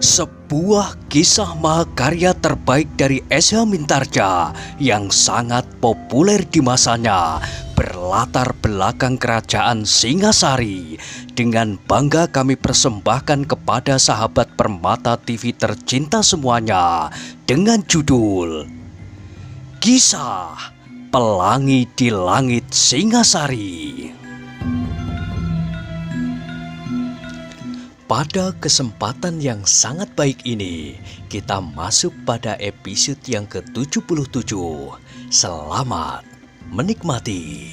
Sebuah kisah mahakarya terbaik dari S.H. Mintarja yang sangat populer di masanya berlatar belakang kerajaan Singasari. Dengan bangga kami persembahkan kepada sahabat Permata TV tercinta semuanya dengan judul Kisah Pelangi di Langit Singasari. Pada kesempatan yang sangat baik ini, kita masuk pada episode yang ke-77. Selamat menikmati.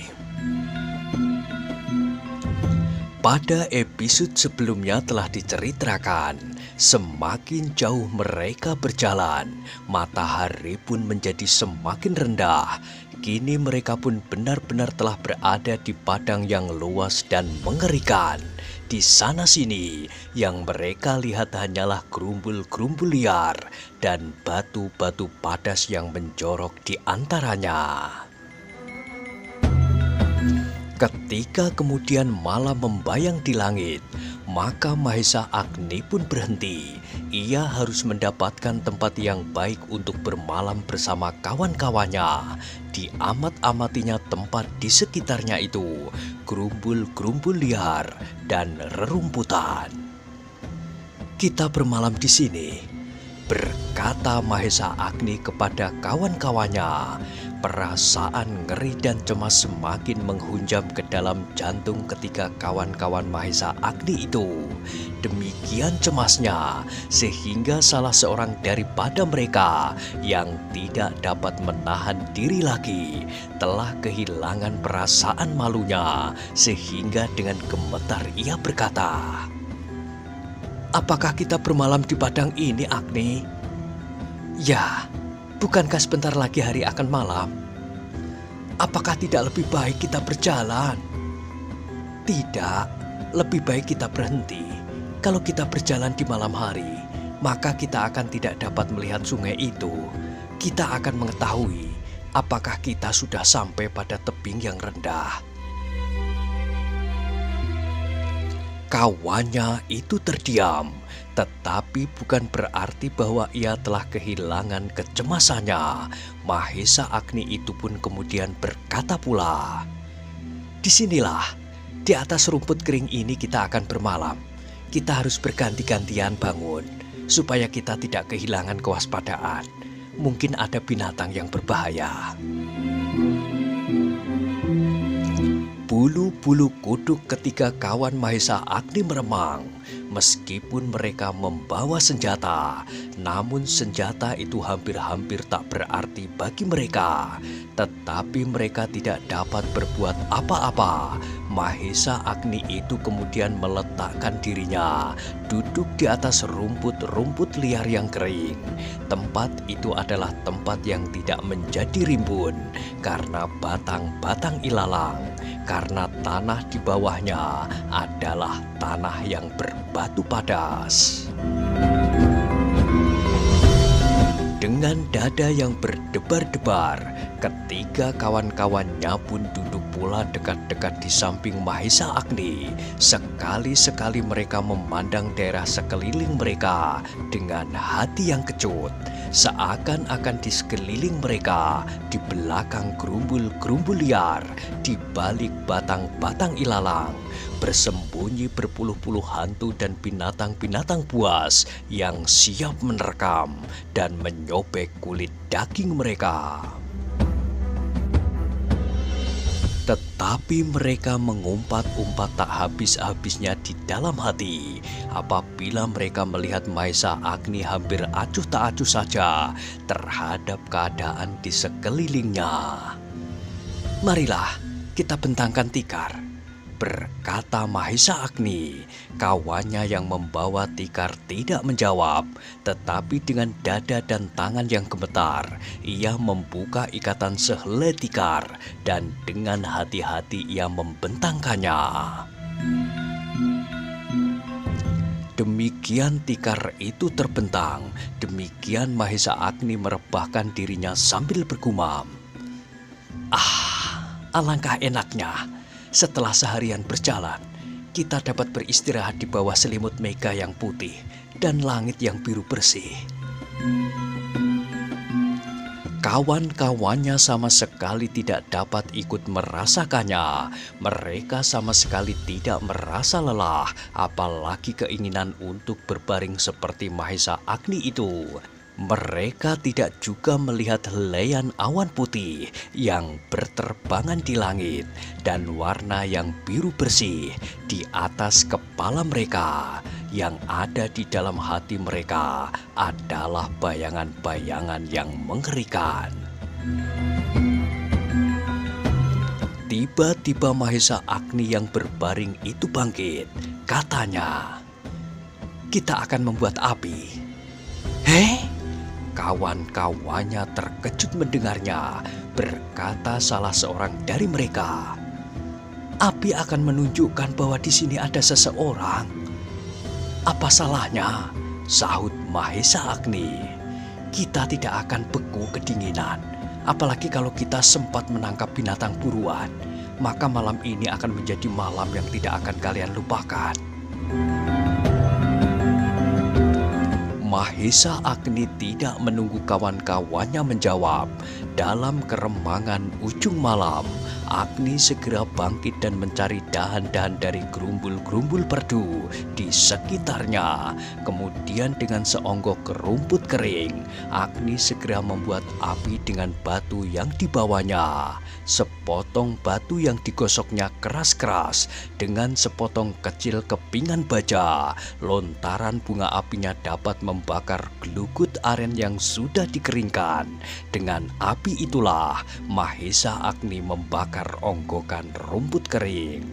Pada episode sebelumnya telah diceritakan, semakin jauh mereka berjalan, matahari pun menjadi semakin rendah. Kini mereka pun benar-benar telah berada di padang yang luas dan mengerikan. Di sana-sini yang mereka lihat hanyalah gerumbul-gerumbul liar dan batu-batu padas yang menjorok di antaranya. Ketika kemudian malam membayang di langit, maka Mahesa Agni pun berhenti. Ia harus mendapatkan tempat yang baik untuk bermalam bersama kawan-kawannya. Diamat-amatinya tempat di sekitarnya itu, gerumbul-gerumbul liar dan rerumputan. "Kita bermalam di sini," berkata Mahesa Agni kepada kawan-kawannya. Perasaan ngeri dan cemas semakin menghunjam ke dalam jantung ketika kawan-kawan Mahesa Agni itu. Demikian cemasnya, sehingga salah seorang daripada mereka yang tidak dapat menahan diri lagi telah kehilangan perasaan malunya, sehingga dengan gemetar ia berkata, "Apakah kita bermalam di padang ini, Agni?" "Ya, bukankah sebentar lagi hari akan malam? Apakah tidak lebih baik kita berjalan?" "Tidak, lebih baik kita berhenti. Kalau kita berjalan di malam hari, maka kita akan tidak dapat melihat sungai itu. Kita akan mengetahui apakah kita sudah sampai pada tebing yang rendah." Kawannya itu terdiam, tetapi bukan berarti bahwa ia telah kehilangan kecemasannya. Mahesa Agni itu pun kemudian berkata pula, "Disinilah, di atas rumput kering ini kita akan bermalam. Kita harus berganti-gantian bangun, supaya kita tidak kehilangan kewaspadaan. Mungkin ada binatang yang berbahaya." Bulu-bulu kuduk ketika kawan Mahesa Agni meremang. Meskipun mereka membawa senjata, namun senjata itu hampir-hampir tak berarti bagi mereka. Tetapi mereka tidak dapat berbuat apa-apa. Mahesa Agni itu kemudian meletakkan dirinya duduk di atas rumput-rumput liar yang kering. Tempat itu adalah tempat yang tidak menjadi rimbun karena batang-batang ilalang. Karena tanah di bawahnya adalah tanah yang berbatu padas. Dengan dada yang berdebar-debar, ketiga kawan-kawannya pun duduk pula dekat-dekat di samping Mahesa Agni. Sekali-sekali mereka memandang daerah sekeliling mereka dengan hati yang kecut. Seakan-akan di sekeliling mereka, di belakang gerumbul-gerumbul liar, di balik batang-batang ilalang, bersembunyi berpuluh-puluh hantu dan binatang-binatang buas yang siap menerkam dan menyobek kulit daging mereka. Tetapi mereka mengumpat-umpat tak habis-habisnya di dalam hati apabila mereka melihat Mahesa Agni hampir acuh tak acuh saja terhadap keadaan di sekelilingnya. "Marilah kita bentangkan tikar," berkata Mahesa Agni. Kawannya yang membawa tikar tidak menjawab, tetapi dengan dada dan tangan yang gemetar, ia membuka ikatan sehelai tikar dan dengan hati-hati ia membentangkannya. Demikian tikar itu terbentang, demikian Mahesa Agni merebahkan dirinya sambil bergumam, "Ah, alangkah enaknya setelah seharian berjalan, kita dapat beristirahat di bawah selimut mega yang putih dan langit yang biru bersih. Kawan-kawannya sama sekali tidak dapat ikut merasakannya. Mereka sama sekali tidak merasa lelah, apalagi keinginan untuk berbaring seperti Mahesa Agni itu. Mereka tidak juga melihat helaian awan putih yang berterbangan di langit dan warna yang biru bersih di atas kepala mereka. Yang ada di dalam hati mereka adalah bayangan-bayangan yang mengerikan. Tiba-tiba Mahesa Agni yang berbaring itu bangkit. Katanya, "Kita akan membuat api." "Heh?" Kawan-kawannya terkejut mendengarnya. Berkata salah seorang dari mereka, "Api akan menunjukkan bahwa di sini ada seseorang." "Apa salahnya?" sahut Mahesa Agni. "Kita tidak akan beku kedinginan. Apalagi kalau kita sempat menangkap binatang buruan. Maka malam ini akan menjadi malam yang tidak akan kalian lupakan." Mahesa Agni tidak menunggu kawan-kawannya menjawab. Dalam keremangan ujung malam, Agni segera bangkit dan mencari dahan-dahan dari gerumbul-gerumbul perdu di sekitarnya. Kemudian dengan seonggok rumput kering, Agni segera membuat api dengan batu yang dibawanya. Sepotong batu yang digosoknya keras-keras dengan sepotong kecil kepingan baja. Lontaran bunga apinya dapat membakar gelugut aren yang sudah dikeringkan. Dengan api itulah Mahesa Agni membakar onggokan rumput kering.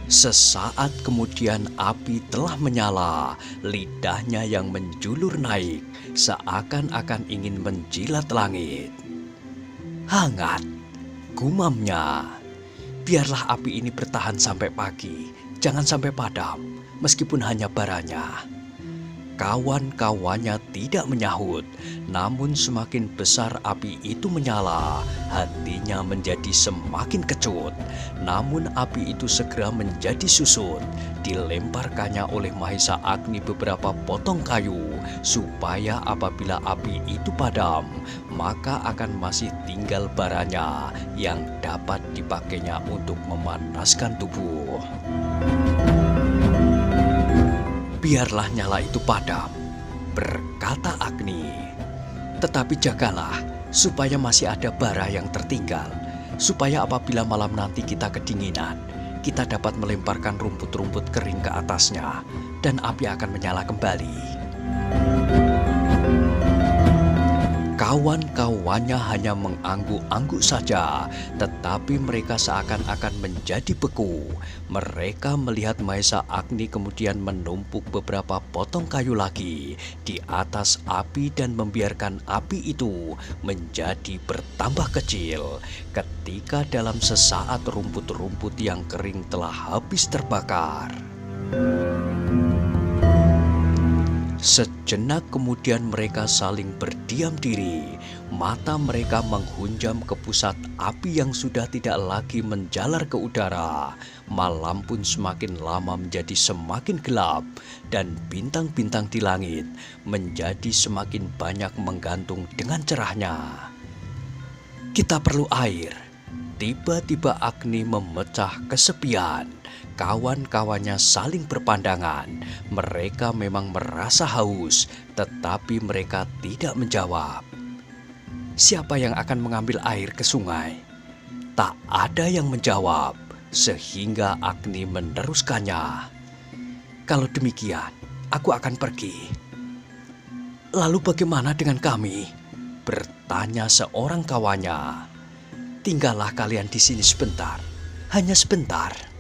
Sesaat kemudian api telah menyala, lidahnya yang menjulur naik, seakan-akan ingin menjilat langit. "Hangat," gumamnya. "Biarlah api ini bertahan sampai pagi, jangan sampai padam, meskipun hanya baranya." Kawan-kawannya tidak menyahut, namun semakin besar api itu menyala, hatinya menjadi semakin kecut. Namun api itu segera menjadi susut. Dilemparkannya oleh Mahesa Agni beberapa potong kayu, supaya apabila api itu padam, maka akan masih tinggal baranya yang dapat dipakainya untuk memanaskan tubuh. "Biarlah nyala itu padam," berkata Agni. "Tetapi jagalah supaya masih ada bara yang tertinggal, supaya apabila malam nanti kita kedinginan, kita dapat melemparkan rumput-rumput kering ke atasnya dan api akan menyala kembali." Kawan-kawannya hanya mengangguk-angguk saja, tetapi mereka seakan-akan menjadi beku. Mereka melihat Mahesa Agni kemudian menumpuk beberapa potong kayu lagi di atas api dan membiarkan api itu menjadi bertambah kecil. Ketika dalam sesaat rumput-rumput yang kering telah habis terbakar. Sejenak kemudian mereka saling berdiam diri. Mata mereka menghunjam ke pusat api yang sudah tidak lagi menjalar ke udara. Malam pun semakin lama menjadi semakin gelap, dan bintang-bintang di langit menjadi semakin banyak menggantung dengan cerahnya. "Kita perlu air." Tiba-tiba Agni memecah kesepian. Kawan-kawannya saling berpandangan. Mereka memang merasa haus, tetapi mereka tidak menjawab. "Siapa yang akan mengambil air ke sungai?" Tak ada yang menjawab, sehingga Agni meneruskannya. "Kalau demikian, aku akan pergi." "Lalu bagaimana dengan kami?" bertanya seorang kawannya. "Tinggallah kalian di sini sebentar, hanya sebentar."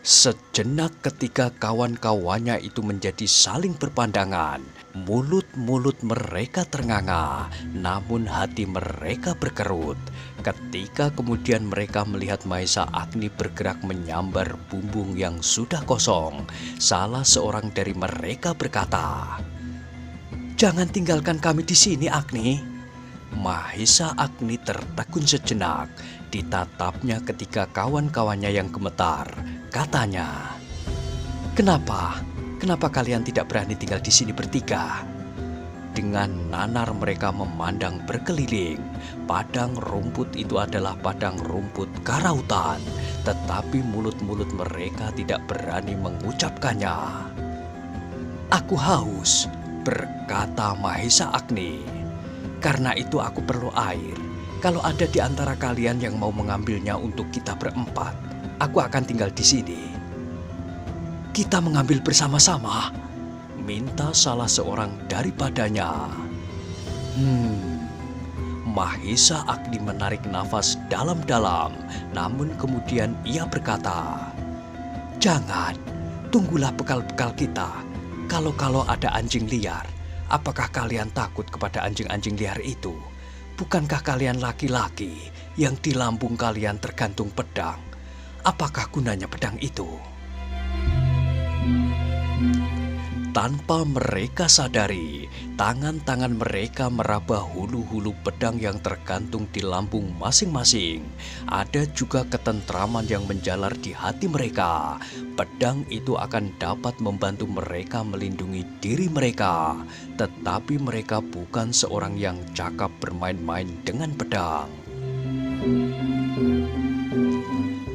Sejenak ketika kawan-kawannya itu menjadi saling berpandangan, mulut-mulut mereka ternganga, namun hati mereka berkerut. Ketika kemudian mereka melihat Mahesa Agni bergerak menyambar bumbung yang sudah kosong, salah seorang dari mereka berkata, "Jangan tinggalkan kami di sini, Agni." Mahesa Agni tertegun sejenak, ditatapnya ketika kawan-kawannya yang gemetar. Katanya, "Kenapa? Kenapa kalian tidak berani tinggal di sini bertiga?" Dengan nanar mereka memandang berkeliling. Padang rumput itu adalah padang rumput karautan, tetapi mulut-mulut mereka tidak berani mengucapkannya. "Aku haus," berkata Mahesa Agni. "Karena itu aku perlu air. Kalau ada di antara kalian yang mau mengambilnya untuk kita berempat, aku akan tinggal di sini." "Kita mengambil bersama-sama," minta salah seorang daripadanya. Mahesa Agni menarik nafas dalam-dalam, namun kemudian ia berkata, "Jangan, tunggulah bekal-bekal kita. Kalau ada anjing liar, apakah kalian takut kepada anjing-anjing liar itu? Bukankah kalian laki-laki yang di lambung kalian tergantung pedang? Apakah gunanya pedang itu?" Tanpa mereka sadari, tangan-tangan mereka meraba hulu-hulu pedang yang tergantung di lambung masing-masing. Ada juga ketentraman yang menjalar di hati mereka. Pedang itu akan dapat membantu mereka melindungi diri mereka. Tetapi mereka bukan seorang yang cakap bermain-main dengan pedang.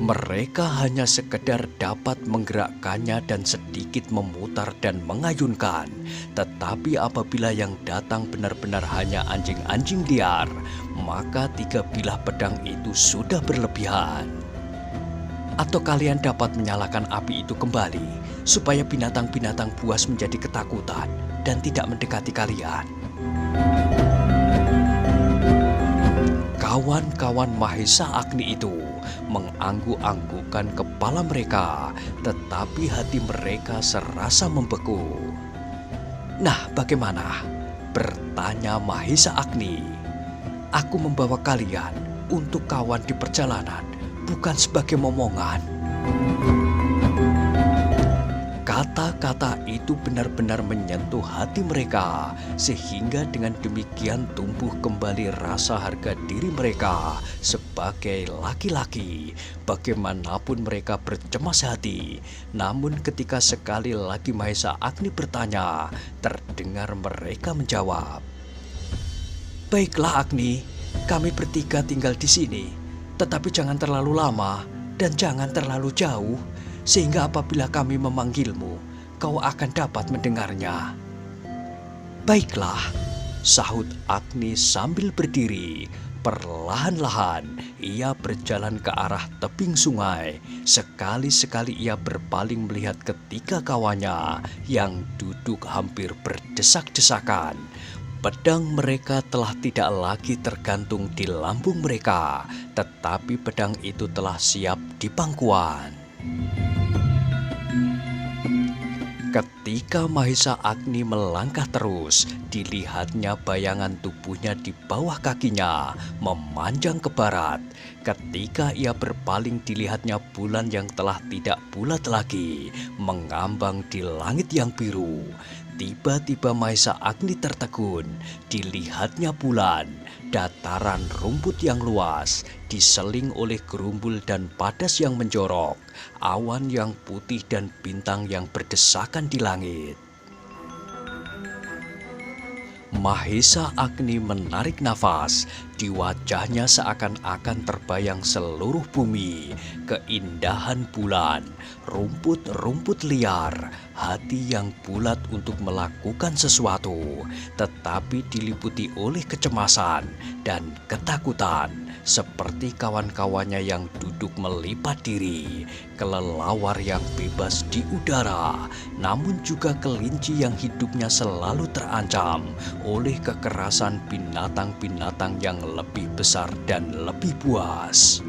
Mereka hanya sekedar dapat menggerakkannya dan sedikit memutar dan mengayunkan. Tetapi apabila yang datang benar-benar hanya anjing-anjing liar, maka 3 bilah pedang itu sudah berlebihan. Atau kalian dapat menyalakan api itu kembali, supaya binatang-binatang buas menjadi ketakutan dan tidak mendekati kalian. Kawan-kawan Mahesa Agni itu mengangguk-anggukkan kepala mereka, tetapi hati mereka serasa membeku. "Nah, bagaimana?" bertanya Mahesa Agni. "Aku membawa kalian untuk kawan di perjalanan, bukan sebagai momongan." Kata-kata itu benar-benar menyentuh hati mereka, sehingga dengan demikian tumbuh kembali rasa harga diri mereka sebagai laki-laki. Bagaimanapun mereka bercemas hati, namun ketika sekali lagi Mahesa Agni bertanya, terdengar mereka menjawab, "Baiklah Agni, kami bertiga tinggal di sini, tetapi jangan terlalu lama dan jangan terlalu jauh, sehingga apabila kami memanggilmu, kau akan dapat mendengarnya." "Baiklah," sahut Agni sambil berdiri. Perlahan-lahan ia berjalan ke arah tebing sungai. Sekali-sekali ia berpaling melihat ketiga kawannya yang duduk hampir berdesak-desakan. Pedang mereka telah tidak lagi tergantung di lambung mereka, tetapi pedang itu telah siap di pangkuan. Ketika Mahesa Agni melangkah terus, dilihatnya bayangan tubuhnya di bawah kakinya memanjang ke barat. Ketika ia berpaling, dilihatnya bulan yang telah tidak bulat lagi, mengambang di langit yang biru. Tiba-tiba Mahesa Agni tertegun, dilihatnya bulan, dataran rumput yang luas, diseling oleh gerumbul dan padas yang menjorok, awan yang putih dan bintang yang berdesakan di langit. Mahesa Agni menarik nafas, di wajahnya seakan-akan terbayang seluruh bumi, keindahan bulan, rumput-rumput liar, hati yang bulat untuk melakukan sesuatu, tetapi diliputi oleh kecemasan dan ketakutan, seperti kawan-kawannya yang duduk melipat diri, kelelawar yang bebas di udara, namun juga kelinci yang hidupnya selalu terancam oleh kekerasan binatang-binatang yang lebih besar dan lebih buas.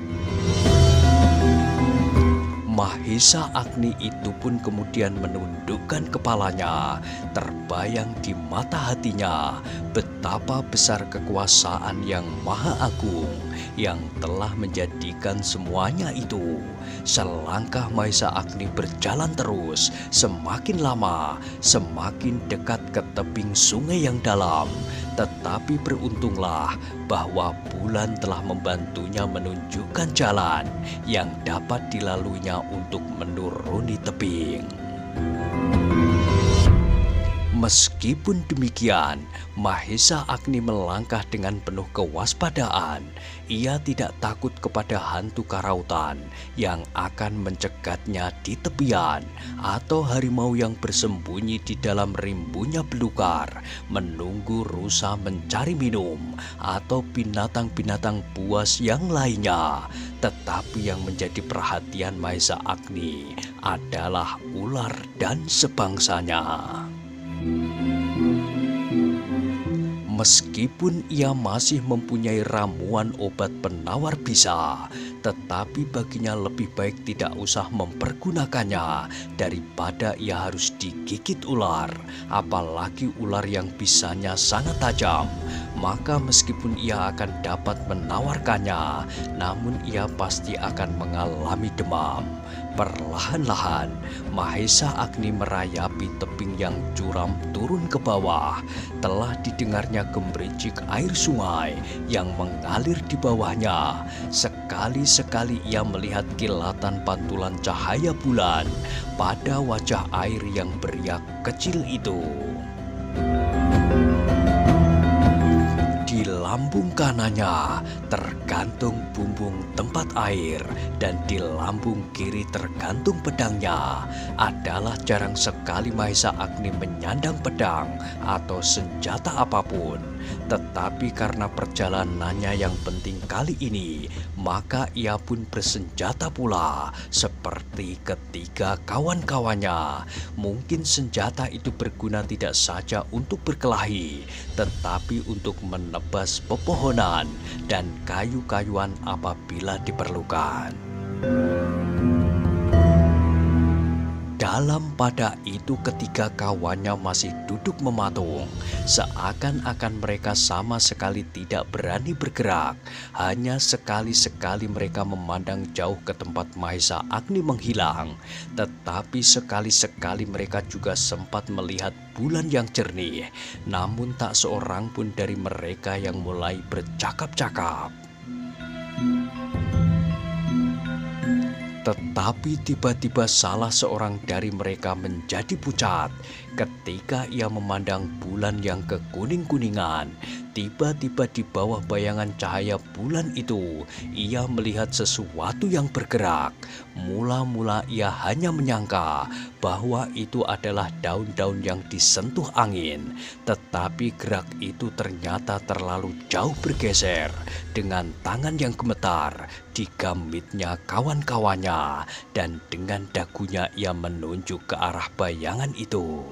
Mahesa Agni itu pun kemudian menundukkan kepalanya. Terbayang di mata hatinya betapa besar kekuasaan yang maha agung yang telah menjadikan semuanya itu. Selangkah Mahesa Agni berjalan terus, semakin lama semakin dekat ke tebing sungai yang dalam. Tetapi beruntunglah bahwa bulan telah membantunya menunjukkan jalan yang dapat dilaluinya untuk menuruni tebing. Meskipun demikian, Mahesa Agni melangkah dengan penuh kewaspadaan. Ia tidak takut kepada hantu karautan yang akan mencegatnya di tepian, atau harimau yang bersembunyi di dalam rimbunnya belukar menunggu rusa mencari minum, atau binatang-binatang buas yang lainnya. Tetapi yang menjadi perhatian Mahesa Agni adalah ular dan sebangsanya. Meskipun ia masih mempunyai ramuan obat penawar bisa, tetapi baginya lebih baik tidak usah mempergunakannya daripada ia harus digigit ular, apalagi ular yang bisanya sangat tajam. Maka meskipun ia akan dapat menawarkannya, namun ia pasti akan mengalami demam. Perlahan-lahan, Mahesa Agni merayapi tebing yang curam turun ke bawah. Telah didengarnya gemericik air sungai yang mengalir di bawahnya. Sekali-sekali ia melihat kilatan pantulan cahaya bulan pada wajah air yang beriak kecil itu. Di lambung kanannya tergantung bumbung tempat air, dan di lambung kiri tergantung pedangnya. Adalah jarang sekali Mahesa Agni menyandang pedang atau senjata apapun. Tetapi karena perjalanannya yang penting kali ini, maka ia pun bersenjata pula seperti ketiga kawan-kawannya. Mungkin senjata itu berguna tidak saja untuk berkelahi, tetapi untuk menebas pepohonan dan kayu-kayuan apabila diperlukan. Dalam pada itu ketika kawannya masih duduk mematung, seakan-akan mereka sama sekali tidak berani bergerak. Hanya sekali-sekali mereka memandang jauh ke tempat Mahesa Agni menghilang. Tetapi sekali-sekali mereka juga sempat melihat bulan yang jernih. Namun tak seorang pun dari mereka yang mulai bercakap-cakap. Tetapi tiba-tiba salah seorang dari mereka menjadi pucat ketika ia memandang bulan yang kekuning-kuningan. Tiba-tiba di bawah bayangan cahaya bulan itu, ia melihat sesuatu yang bergerak. Mula-mula ia hanya menyangka bahwa itu adalah daun-daun yang disentuh angin. Tetapi gerak itu ternyata terlalu jauh bergeser. Dengan tangan yang gemetar, digamitnya kawan-kawannya, dan dengan dagunya ia menunjuk ke arah bayangan itu.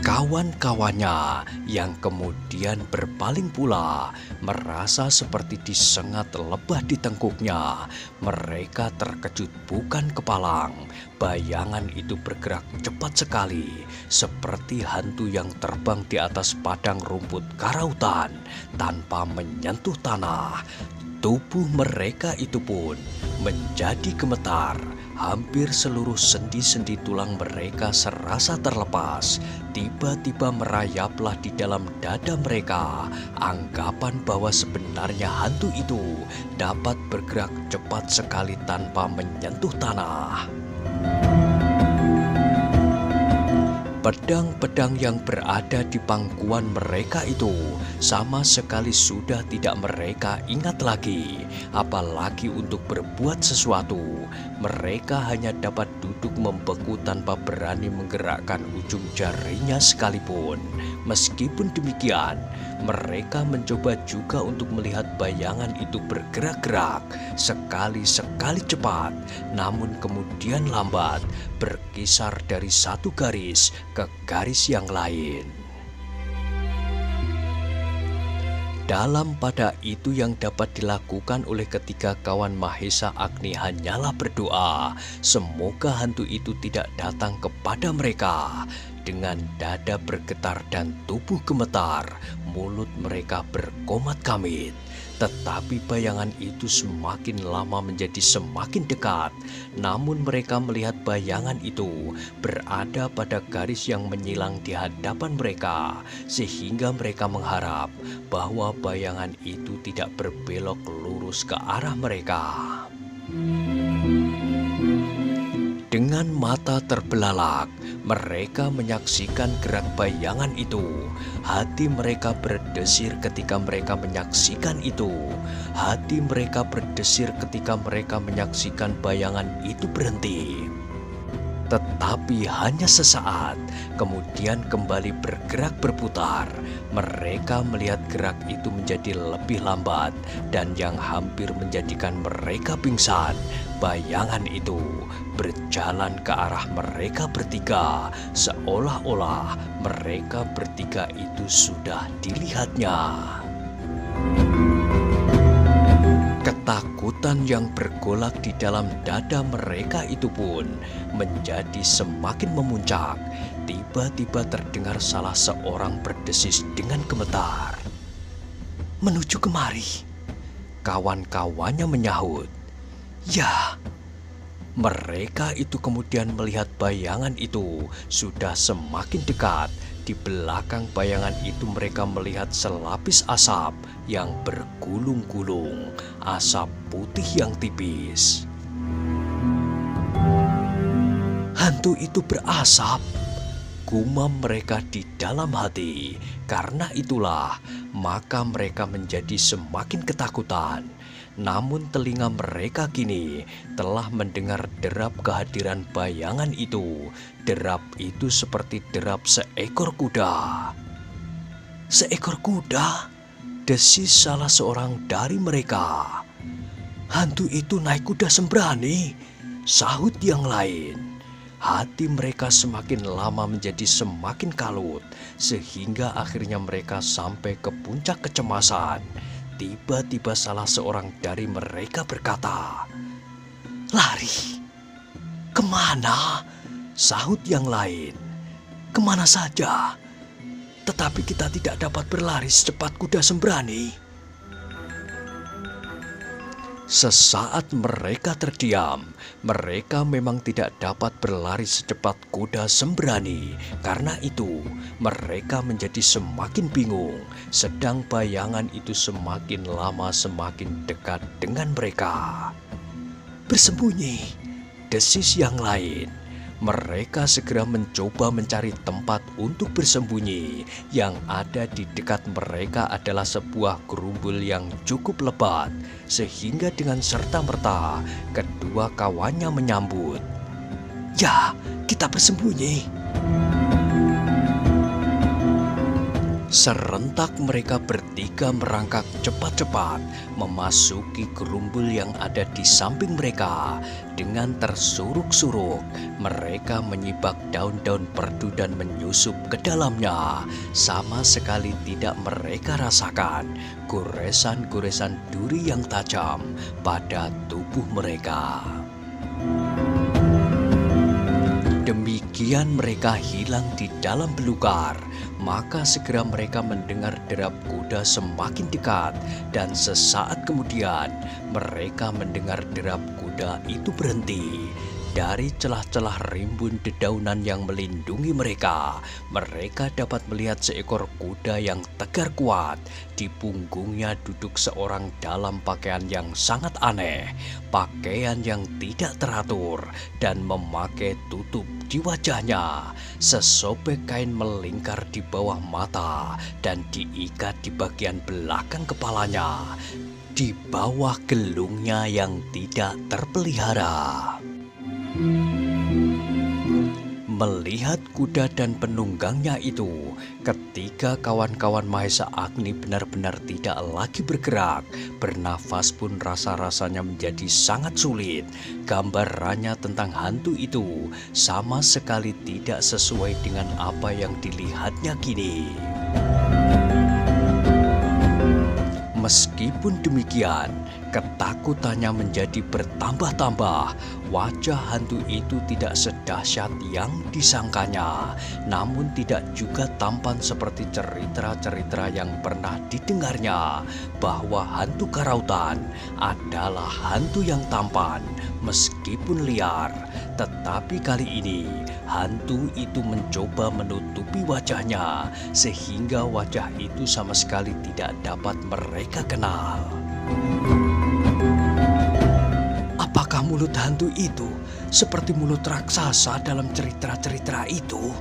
Kawan-kawannya yang kemudian berpaling pula merasa seperti disengat lebah di tengkuknya. Mereka terkejut bukan kepalang. Bayangan itu bergerak cepat sekali, seperti hantu yang terbang di atas padang rumput karautan tanpa menyentuh tanah. Tubuh mereka itu pun menjadi gemetar. Hampir seluruh sendi-sendi tulang mereka serasa terlepas. Tiba-tiba merayaplah di dalam dada mereka anggapan bahwa sebenarnya hantu itu dapat bergerak cepat sekali tanpa menyentuh tanah. Pedang-pedang yang berada di pangkuan mereka itu sama sekali sudah tidak mereka ingat lagi, apalagi untuk berbuat sesuatu. Mereka hanya dapat duduk membeku tanpa berani menggerakkan ujung jarinya sekalipun. Meskipun demikian, mereka mencoba juga untuk melihat bayangan itu bergerak-gerak, sekali-sekali cepat, namun kemudian lambat, berkisar dari satu garis ke garis yang lain. Dalam pada itu yang dapat dilakukan oleh ketiga kawan Mahesa Agni hanyalah berdoa, semoga hantu itu tidak datang kepada mereka. Dengan dada bergetar dan tubuh gemetar, mulut mereka berkomat-kamit. Tetapi bayangan itu semakin lama menjadi semakin dekat. Namun mereka melihat bayangan itu berada pada garis yang menyilang di hadapan mereka, sehingga mereka mengharap bahwa bayangan itu tidak berbelok lurus ke arah mereka. Dengan mata terbelalak, mereka menyaksikan gerak bayangan itu. Hati mereka berdesir ketika mereka menyaksikan itu. Hati mereka berdesir ketika mereka menyaksikan bayangan itu berhenti. Tetapi hanya sesaat, kemudian kembali bergerak berputar. Mereka melihat gerak itu menjadi lebih lambat, dan yang hampir menjadikan mereka pingsan, bayangan itu berjalan ke arah mereka bertiga, seolah-olah mereka bertiga itu sudah dilihatnya. Ketakutan yang bergolak di dalam dada mereka itu pun menjadi semakin memuncak. Tiba-tiba terdengar salah seorang berdesis dengan gemetar. "Menuju kemari." Kawan-kawannya menyahut, "Ya." Mereka itu kemudian melihat bayangan itu sudah semakin dekat. Di belakang bayangan itu mereka melihat selapis asap yang bergulung-gulung, asap putih yang tipis. "Hantu itu berasap," gumam mereka di dalam hati. Karena itulah, maka mereka menjadi semakin ketakutan. Namun telinga mereka kini telah mendengar derap kehadiran bayangan itu. Derap itu seperti derap seekor kuda. "Seekor kuda?" desis salah seorang dari mereka. "Hantu itu naik kuda sembrani," sahut yang lain. Hati mereka semakin lama menjadi semakin kalut, sehingga akhirnya mereka sampai ke puncak kecemasan. Tiba-tiba salah seorang dari mereka berkata, "Lari." "Kemana?" sahut yang lain. "Kemana saja, tetapi kita tidak dapat berlari secepat kuda sembrani." Sesaat mereka terdiam. Mereka memang tidak dapat berlari secepat kuda sembrani. Karena itu, mereka menjadi semakin bingung. Sedang bayangan itu semakin lama semakin dekat dengan mereka. "Bersembunyi," desis yang lain. Mereka segera mencoba mencari tempat untuk bersembunyi. Yang ada di dekat mereka adalah sebuah gerumbul yang cukup lebat, sehingga dengan serta-merta kedua kawannya menyambut. "Ya, kita bersembunyi." Serentak mereka bertiga merangkak cepat-cepat memasuki gerumbul yang ada di samping mereka. Dengan tersuruk-suruk, mereka menyibak daun-daun perdu dan menyusup ke dalamnya. Sama sekali tidak mereka rasakan goresan-goresan duri yang tajam pada tubuh mereka. Demikian mereka hilang di dalam belukar. Maka segera mereka mendengar derap kuda semakin dekat. Dan sesaat kemudian mereka mendengar derap kuda itu berhenti. Dari celah-celah rimbun dedaunan yang melindungi mereka, mereka dapat melihat seekor kuda yang tegar kuat. Di punggungnya duduk seorang dalam pakaian yang sangat aneh, pakaian yang tidak teratur, dan memakai tutup di wajahnya. Sesobek kain melingkar di bawah mata dan diikat di bagian belakang kepalanya, di bawah gelungnya yang tidak terpelihara. Melihat kuda dan penunggangnya itu, ketika kawan-kawan Mahesa Agni benar-benar tidak lagi bergerak, bernafas pun rasa-rasanya menjadi sangat sulit. Gambarannya tentang hantu itu sama sekali tidak sesuai dengan apa yang dilihatnya kini. Meskipun demikian, Ketakutannya menjadi bertambah-tambah. Wajah hantu itu tidak sedahsyat yang disangkanya, namun tidak juga tampan seperti cerita-cerita yang pernah didengarnya, bahwa hantu karautan adalah hantu yang tampan meskipun liar. Tetapi kali ini hantu itu mencoba menutupi wajahnya, sehingga wajah itu sama sekali tidak dapat mereka kenal. Apakah mulut hantu itu seperti mulut raksasa dalam cerita-cerita itu?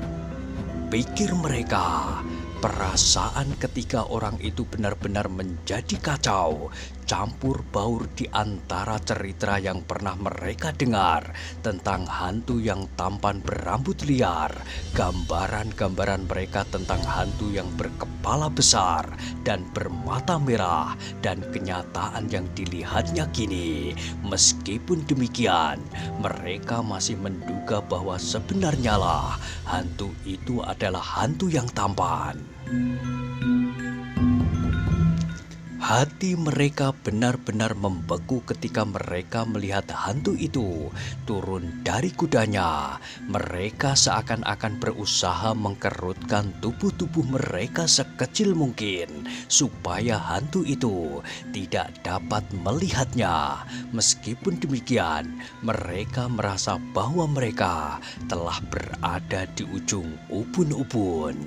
Pikir mereka. Perasaan ketika orang itu benar-benar menjadi kacau, campur baur di antara cerita yang pernah mereka dengar tentang hantu yang tampan berambut liar, gambaran-gambaran mereka tentang hantu yang berkepala besar dan bermata merah, dan kenyataan yang dilihatnya kini. Meskipun demikian, mereka masih menduga bahwa sebenarnya lah hantu itu adalah hantu yang tampan. Hati mereka benar-benar membeku ketika mereka melihat hantu itu turun dari kudanya. Mereka seakan-akan berusaha mengkerutkan tubuh-tubuh mereka sekecil mungkin supaya hantu itu tidak dapat melihatnya. Meskipun demikian, mereka merasa bahwa mereka telah berada di ujung ubun-ubun.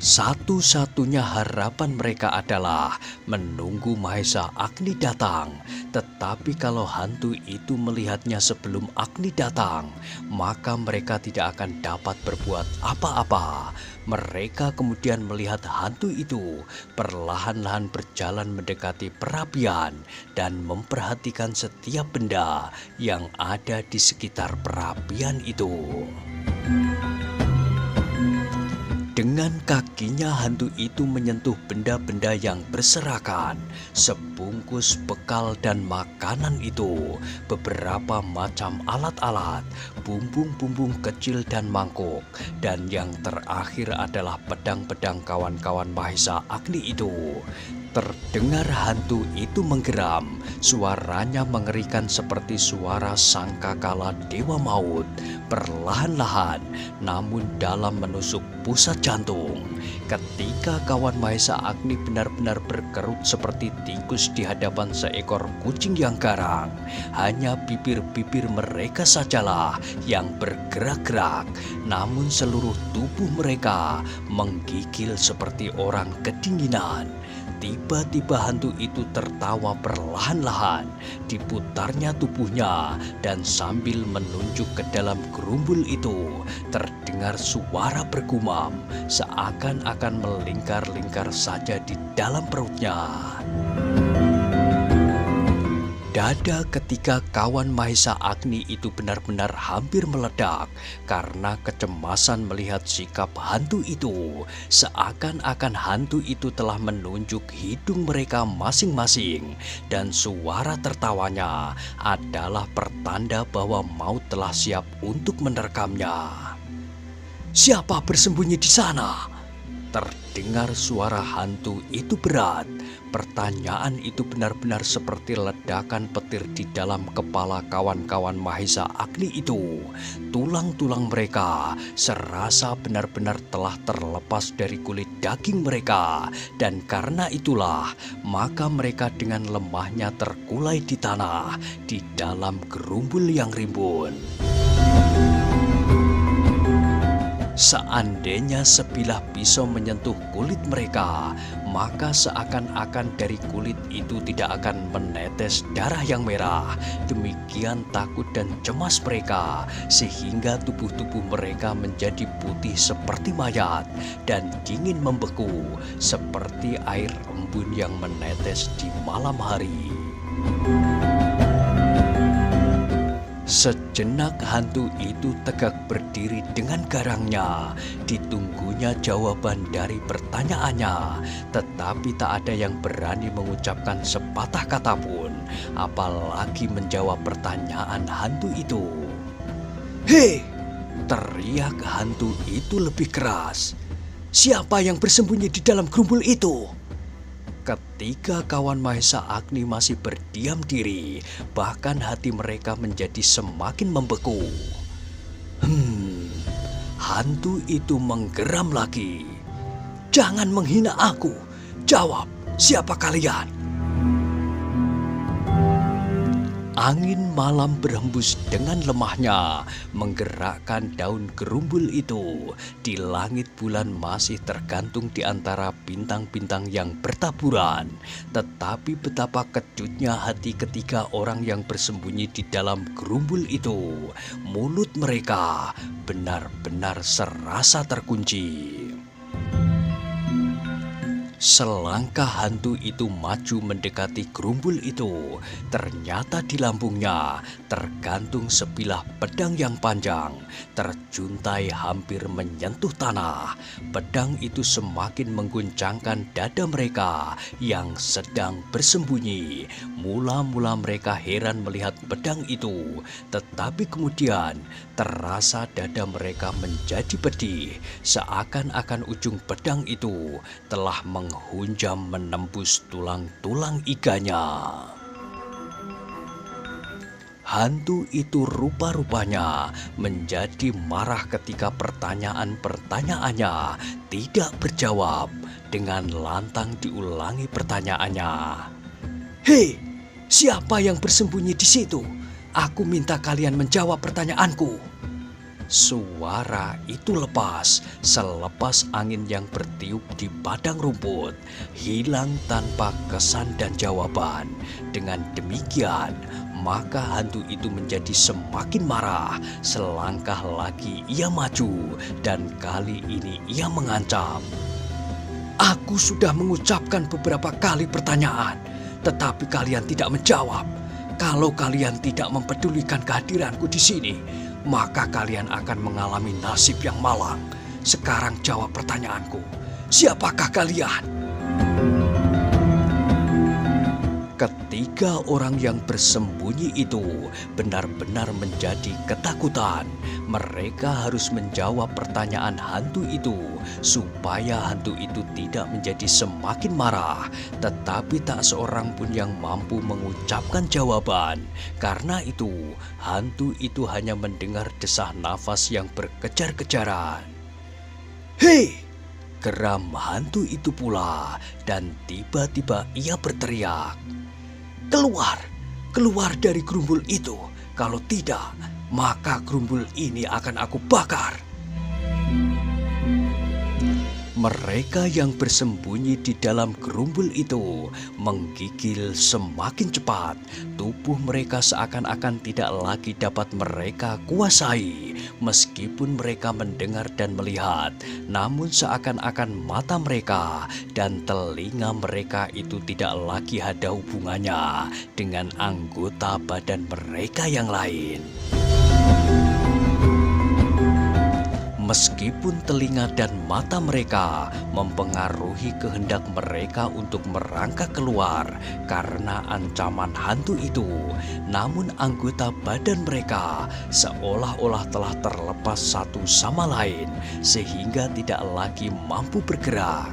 Satu-satunya harapan mereka adalah menunggu Mahesa Agni datang. Tetapi kalau hantu itu melihatnya sebelum Agni datang, maka mereka tidak akan dapat berbuat apa-apa. Mereka kemudian melihat hantu itu perlahan-lahan berjalan mendekati perapian dan memperhatikan setiap benda yang ada di sekitar perapian itu. Dengan kakinya hantu itu menyentuh benda-benda yang berserakan, sebungkus bekal dan makanan itu, beberapa macam alat-alat, bumbung-bumbung kecil dan mangkuk, dan yang terakhir adalah pedang-pedang kawan-kawan Mahesa Agni itu. Terdengar hantu itu menggeram, suaranya mengerikan seperti suara sangkakala dewa maut, perlahan-lahan namun dalam menusuk pusat jantung. Ketika kawan Mahesa Agni benar-benar berkerut seperti tikus di hadapan seekor kucing yang garang, hanya bibir-bibir mereka sajalah yang bergerak-gerak, namun seluruh tubuh mereka menggigil seperti orang kedinginan. Tiba-tiba hantu itu tertawa perlahan-lahan, diputarnya tubuhnya, dan sambil menunjuk ke dalam gerumbul itu, terdengar suara bergumam, seakan-akan melingkar-lingkar saja di dalam perutnya. Dada ketika kawan Mahesa Agni itu benar-benar hampir meledak karena kecemasan melihat sikap hantu itu. Seakan-akan hantu itu telah menunjuk hidung mereka masing-masing, dan suara tertawanya adalah pertanda bahwa maut telah siap untuk menerkamnya. Siapa bersembunyi di sana? Terdengar suara hantu itu berat. Pertanyaan itu benar-benar seperti ledakan petir di dalam kepala kawan-kawan Mahesa Agni itu. Tulang-tulang mereka serasa benar-benar telah terlepas dari kulit daging mereka. Dan karena itulah, maka mereka dengan lemahnya terkulai di tanah, di dalam gerumbul yang rimbun. Seandainya sebilah pisau menyentuh kulit mereka, maka seakan-akan dari kulit itu tidak akan menetes darah yang merah. Demikian takut dan cemas mereka, sehingga tubuh-tubuh mereka menjadi putih seperti mayat dan dingin membeku seperti air embun yang menetes di malam hari. Sejenak hantu itu tegak berdiri dengan garangnya. Ditunggunya jawaban dari pertanyaannya, tetapi tak ada yang berani mengucapkan sepatah kata pun, apalagi menjawab pertanyaan hantu itu. "Hei!" teriak hantu itu lebih keras. "Siapa yang bersembunyi di dalam gerumbul itu?" Ketiga kawan Mahesa Agni masih berdiam diri, bahkan hati mereka menjadi semakin membeku. Hantu itu menggeram lagi. "Jangan menghina aku. Jawab, siapa kalian?" Angin malam berhembus dengan lemahnya, menggerakkan daun gerumbul itu. Di langit bulan masih tergantung di antara bintang-bintang yang bertaburan. Tetapi betapa kejutnya hati ketiga orang yang bersembunyi di dalam gerumbul itu. Mulut mereka benar-benar serasa terkunci. Selangkah hantu itu maju mendekati gerumbul itu. Ternyata di lambungnya tergantung sebilah pedang yang panjang, terjuntai hampir menyentuh tanah. Pedang itu semakin mengguncangkan dada mereka yang sedang bersembunyi. Mula-mula mereka heran melihat pedang itu, tetapi kemudian terasa dada mereka menjadi pedih, seakan-akan ujung pedang itu telah menghunjam menembus tulang-tulang iganya. Hantu itu rupa-rupanya menjadi marah ketika pertanyaan-pertanyaannya tidak berjawab. Dengan lantang diulangi pertanyaannya. "Hei, siapa yang bersembunyi di situ? Aku minta kalian menjawab pertanyaanku." Suara itu lepas selepas angin yang bertiup di padang rumput, hilang tanpa kesan dan jawaban. Dengan demikian, maka hantu itu menjadi semakin marah. Selangkah lagi ia maju dan kali ini ia mengancam. "Aku sudah mengucapkan beberapa kali pertanyaan, tetapi kalian tidak menjawab. Kalau kalian tidak mempedulikan kehadiranku di sini, maka kalian akan mengalami nasib yang malang. Sekarang jawab pertanyaanku. Siapakah kalian?" Ketiga orang yang bersembunyi itu benar-benar menjadi ketakutan. Mereka harus menjawab pertanyaan hantu itu supaya hantu itu tidak menjadi semakin marah. Tetapi tak seorang pun yang mampu mengucapkan jawaban. Karena itu, hantu itu hanya mendengar desah nafas yang berkejar-kejaran. "Hei!" geram hantu itu pula, dan tiba-tiba ia berteriak. "Keluar! Keluar dari gerumbul itu. Kalau tidak, maka gerumbul ini akan aku bakar." Mereka yang bersembunyi di dalam gerumbul itu menggigil semakin cepat. Tubuh mereka seakan-akan tidak lagi dapat mereka kuasai. Meskipun mereka mendengar dan melihat, namun seakan-akan mata mereka dan telinga mereka itu tidak lagi ada hubungannya dengan anggota badan mereka yang lain. Meskipun telinga dan mata mereka mempengaruhi kehendak mereka untuk merangkak keluar karena ancaman hantu itu, namun anggota badan mereka seolah-olah telah terlepas satu sama lain sehingga tidak lagi mampu bergerak.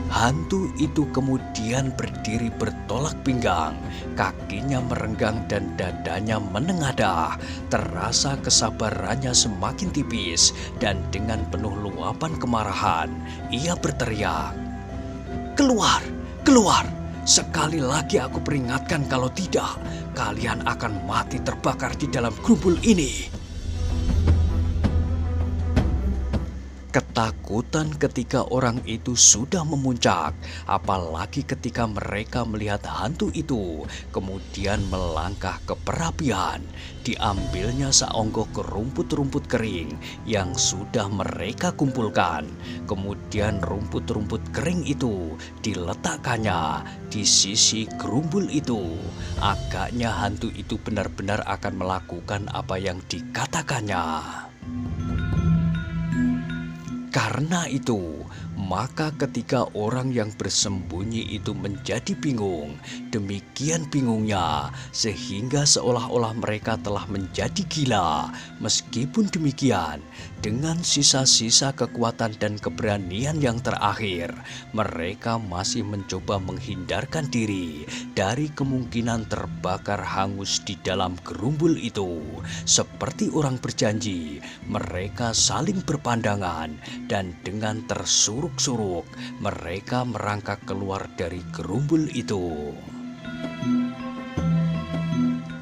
Hantu itu kemudian berdiri bertolak pinggang, kakinya merenggang dan dadanya menengadah. Terasa kesabarannya semakin tipis dan dengan penuh luapan kemarahan, ia berteriak, "Keluar, keluar! Sekali lagi aku peringatkan, kalau tidak, kalian akan mati terbakar di dalam gerumbul ini." Ketakutan ketika orang itu sudah memuncak, apalagi ketika mereka melihat hantu itu kemudian melangkah ke perapian. Diambilnya seonggok rumput-rumput kering yang sudah mereka kumpulkan. Kemudian rumput-rumput kering itu diletakkannya di sisi gerumbul itu. Agaknya hantu itu benar-benar akan melakukan apa yang dikatakannya. Karena itu, maka ketika orang yang bersembunyi itu menjadi bingung, demikian bingungnya sehingga seolah-olah mereka telah menjadi gila. Meskipun demikian, dengan sisa-sisa kekuatan dan keberanian yang terakhir, mereka masih mencoba menghindarkan diri dari kemungkinan terbakar hangus di dalam gerumbul itu. Seperti orang berjanji, mereka saling berpandangan dan dengan tersuruk-suruk mereka merangkak keluar dari gerumbul itu.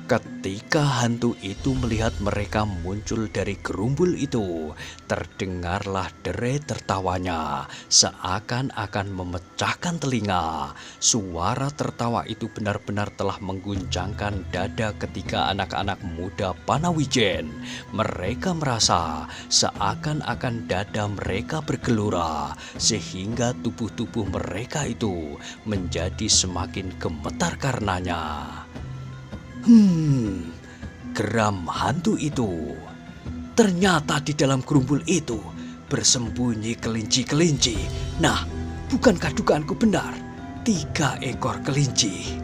Ketika hantu itu melihat mereka muncul dari gerumbul itu, terdengarlah derai tertawanya, seakan-akan memecahkan telinga. Suara tertawa itu benar-benar telah mengguncangkan dada ketiga anak-anak muda Panawijen. Mereka merasa seakan-akan dada mereka bergelora, sehingga tubuh-tubuh mereka itu menjadi semakin gemetar karenanya. Geram hantu itu. Ternyata di dalam gerumbul itu bersembunyi kelinci-kelinci. Nah, bukankah dugaanku benar? 3 ekor kelinci.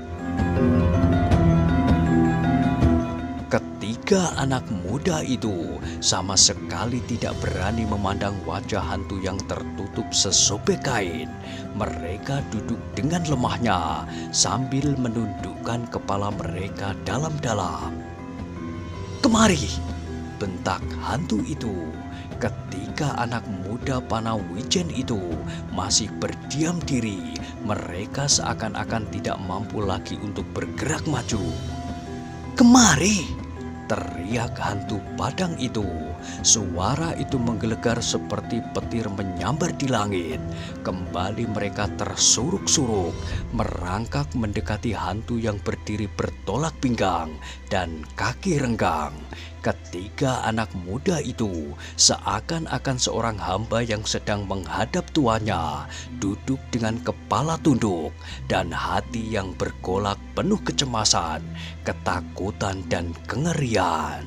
Ketiga anak muda itu sama sekali tidak berani memandang wajah hantu yang tertutup sesobek kain. Mereka duduk dengan lemahnya sambil menundukkan kepala mereka dalam-dalam. "Kemari!" bentak hantu itu. Ketika anak muda Panawijen itu masih berdiam diri, mereka seakan-akan tidak mampu lagi untuk bergerak maju. "Kemari!" teriak hantu Padang itu. Suara itu menggelegar seperti petir menyambar di langit. Kembali mereka tersuruk-suruk, merangkak mendekati hantu yang berdiri bertolak pinggang dan kaki renggang. Ketiga anak muda itu seakan-akan seorang hamba yang sedang menghadap tuannya, duduk dengan kepala tunduk dan hati yang bergolak penuh kecemasan, ketakutan, dan kengerian.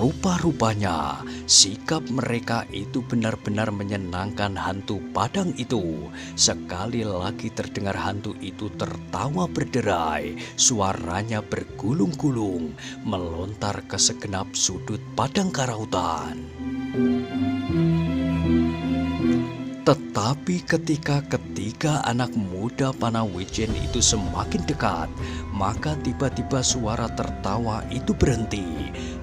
Rupa-rupanya sikap mereka itu benar-benar menyenangkan hantu Padang itu. Sekali lagi terdengar hantu itu tertawa berderai, suaranya bergulung-gulung, melontar ke segenap sudut Padang Karautan. Tetapi ketika ketiga anak muda Panawijen itu semakin dekat, maka tiba-tiba suara tertawa itu berhenti.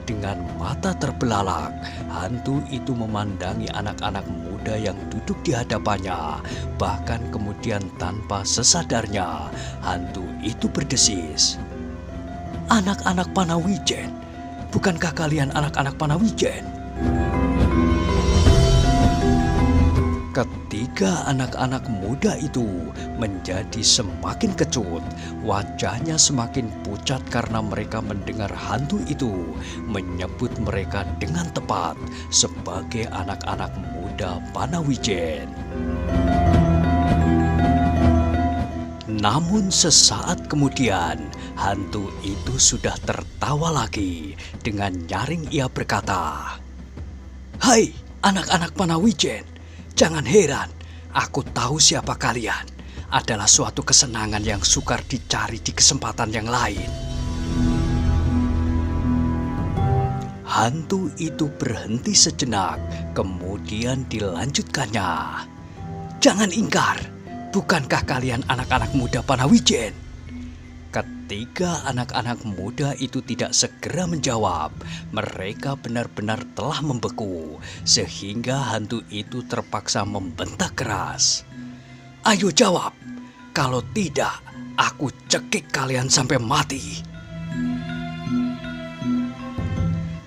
Dengan mata terbelalak, hantu itu memandangi anak-anak muda yang duduk di hadapannya. Bahkan kemudian tanpa sesadarnya, hantu itu berdesis, "Anak-anak Panawijen, bukankah kalian anak-anak Panawijen?" Ketiga anak-anak muda itu menjadi semakin kecut. Wajahnya semakin pucat karena mereka mendengar hantu itu menyebut mereka dengan tepat sebagai anak-anak muda Panawijen. Namun sesaat kemudian, hantu itu sudah tertawa lagi. Dengan nyaring ia berkata, "Hai anak-anak Panawijen, jangan heran, aku tahu siapa kalian. Adalah suatu kesenangan yang sukar dicari di kesempatan yang lain." Hantu itu berhenti sejenak, kemudian dilanjutkannya, "Jangan ingkar, bukankah kalian anak-anak muda Panawijen?" Ketiga anak-anak muda itu tidak segera menjawab. Mereka benar-benar telah membeku, sehingga hantu itu terpaksa membentak keras, "Ayo jawab, kalau tidak aku cekik kalian sampai mati."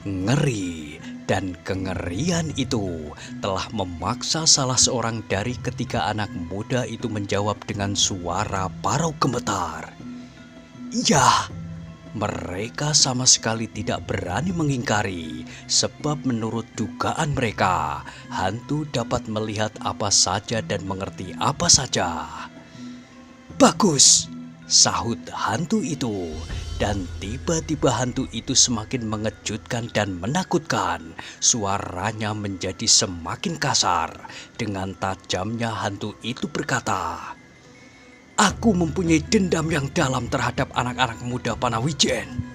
Ngeri dan kengerian itu telah memaksa salah seorang dari ketiga anak muda itu menjawab dengan suara parau gemetar, "Ya." Mereka sama sekali tidak berani mengingkari, sebab menurut dugaan mereka, hantu dapat melihat apa saja dan mengerti apa saja. "Bagus," sahut hantu itu. Dan tiba-tiba hantu itu semakin mengejutkan dan menakutkan. Suaranya menjadi semakin kasar. Dengan tajamnya hantu itu berkata, "Aku mempunyai dendam yang dalam terhadap anak-anak muda Panawijen."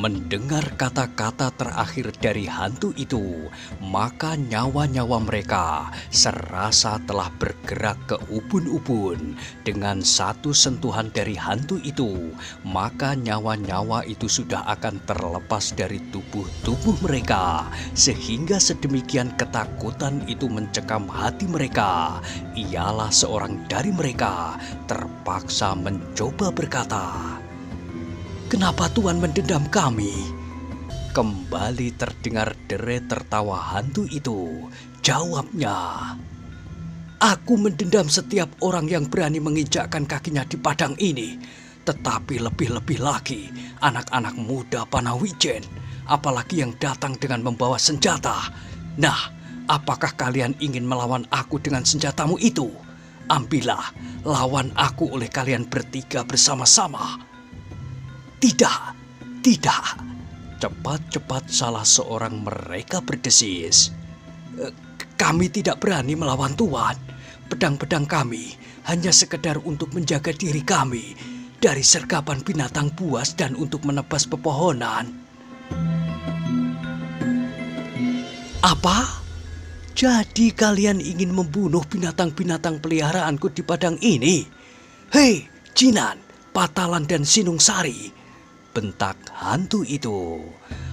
Mendengar kata-kata terakhir dari hantu itu, maka nyawa-nyawa mereka serasa telah bergerak ke ubun-ubun. Dengan satu sentuhan dari hantu itu, maka nyawa-nyawa itu sudah akan terlepas dari tubuh-tubuh mereka. Sehingga sedemikian ketakutan itu mencekam hati mereka. Ialah seorang dari mereka terpaksa mencoba berkata, "Kenapa Tuhan mendendam kami?" Kembali terdengar derai tertawa hantu itu. Jawabnya, "Aku mendendam setiap orang yang berani menginjakkan kakinya di padang ini. Tetapi lebih-lebih lagi anak-anak muda Panawijen, apalagi yang datang dengan membawa senjata. Nah, apakah kalian ingin melawan aku dengan senjatamu itu? Ambillah, lawan aku oleh kalian bertiga bersama-sama." "Tidak, tidak." Cepat-cepat salah seorang mereka berdesis. "Kami tidak berani melawan Tuhan. Pedang-pedang kami hanya sekedar untuk menjaga diri kami dari sergapan binatang buas dan untuk menebas pepohonan." "Apa? Jadi kalian ingin membunuh binatang-binatang peliharaanku di padang ini? Hei, Jinan, Patalan dan Sinung Sari!" bentak hantu itu.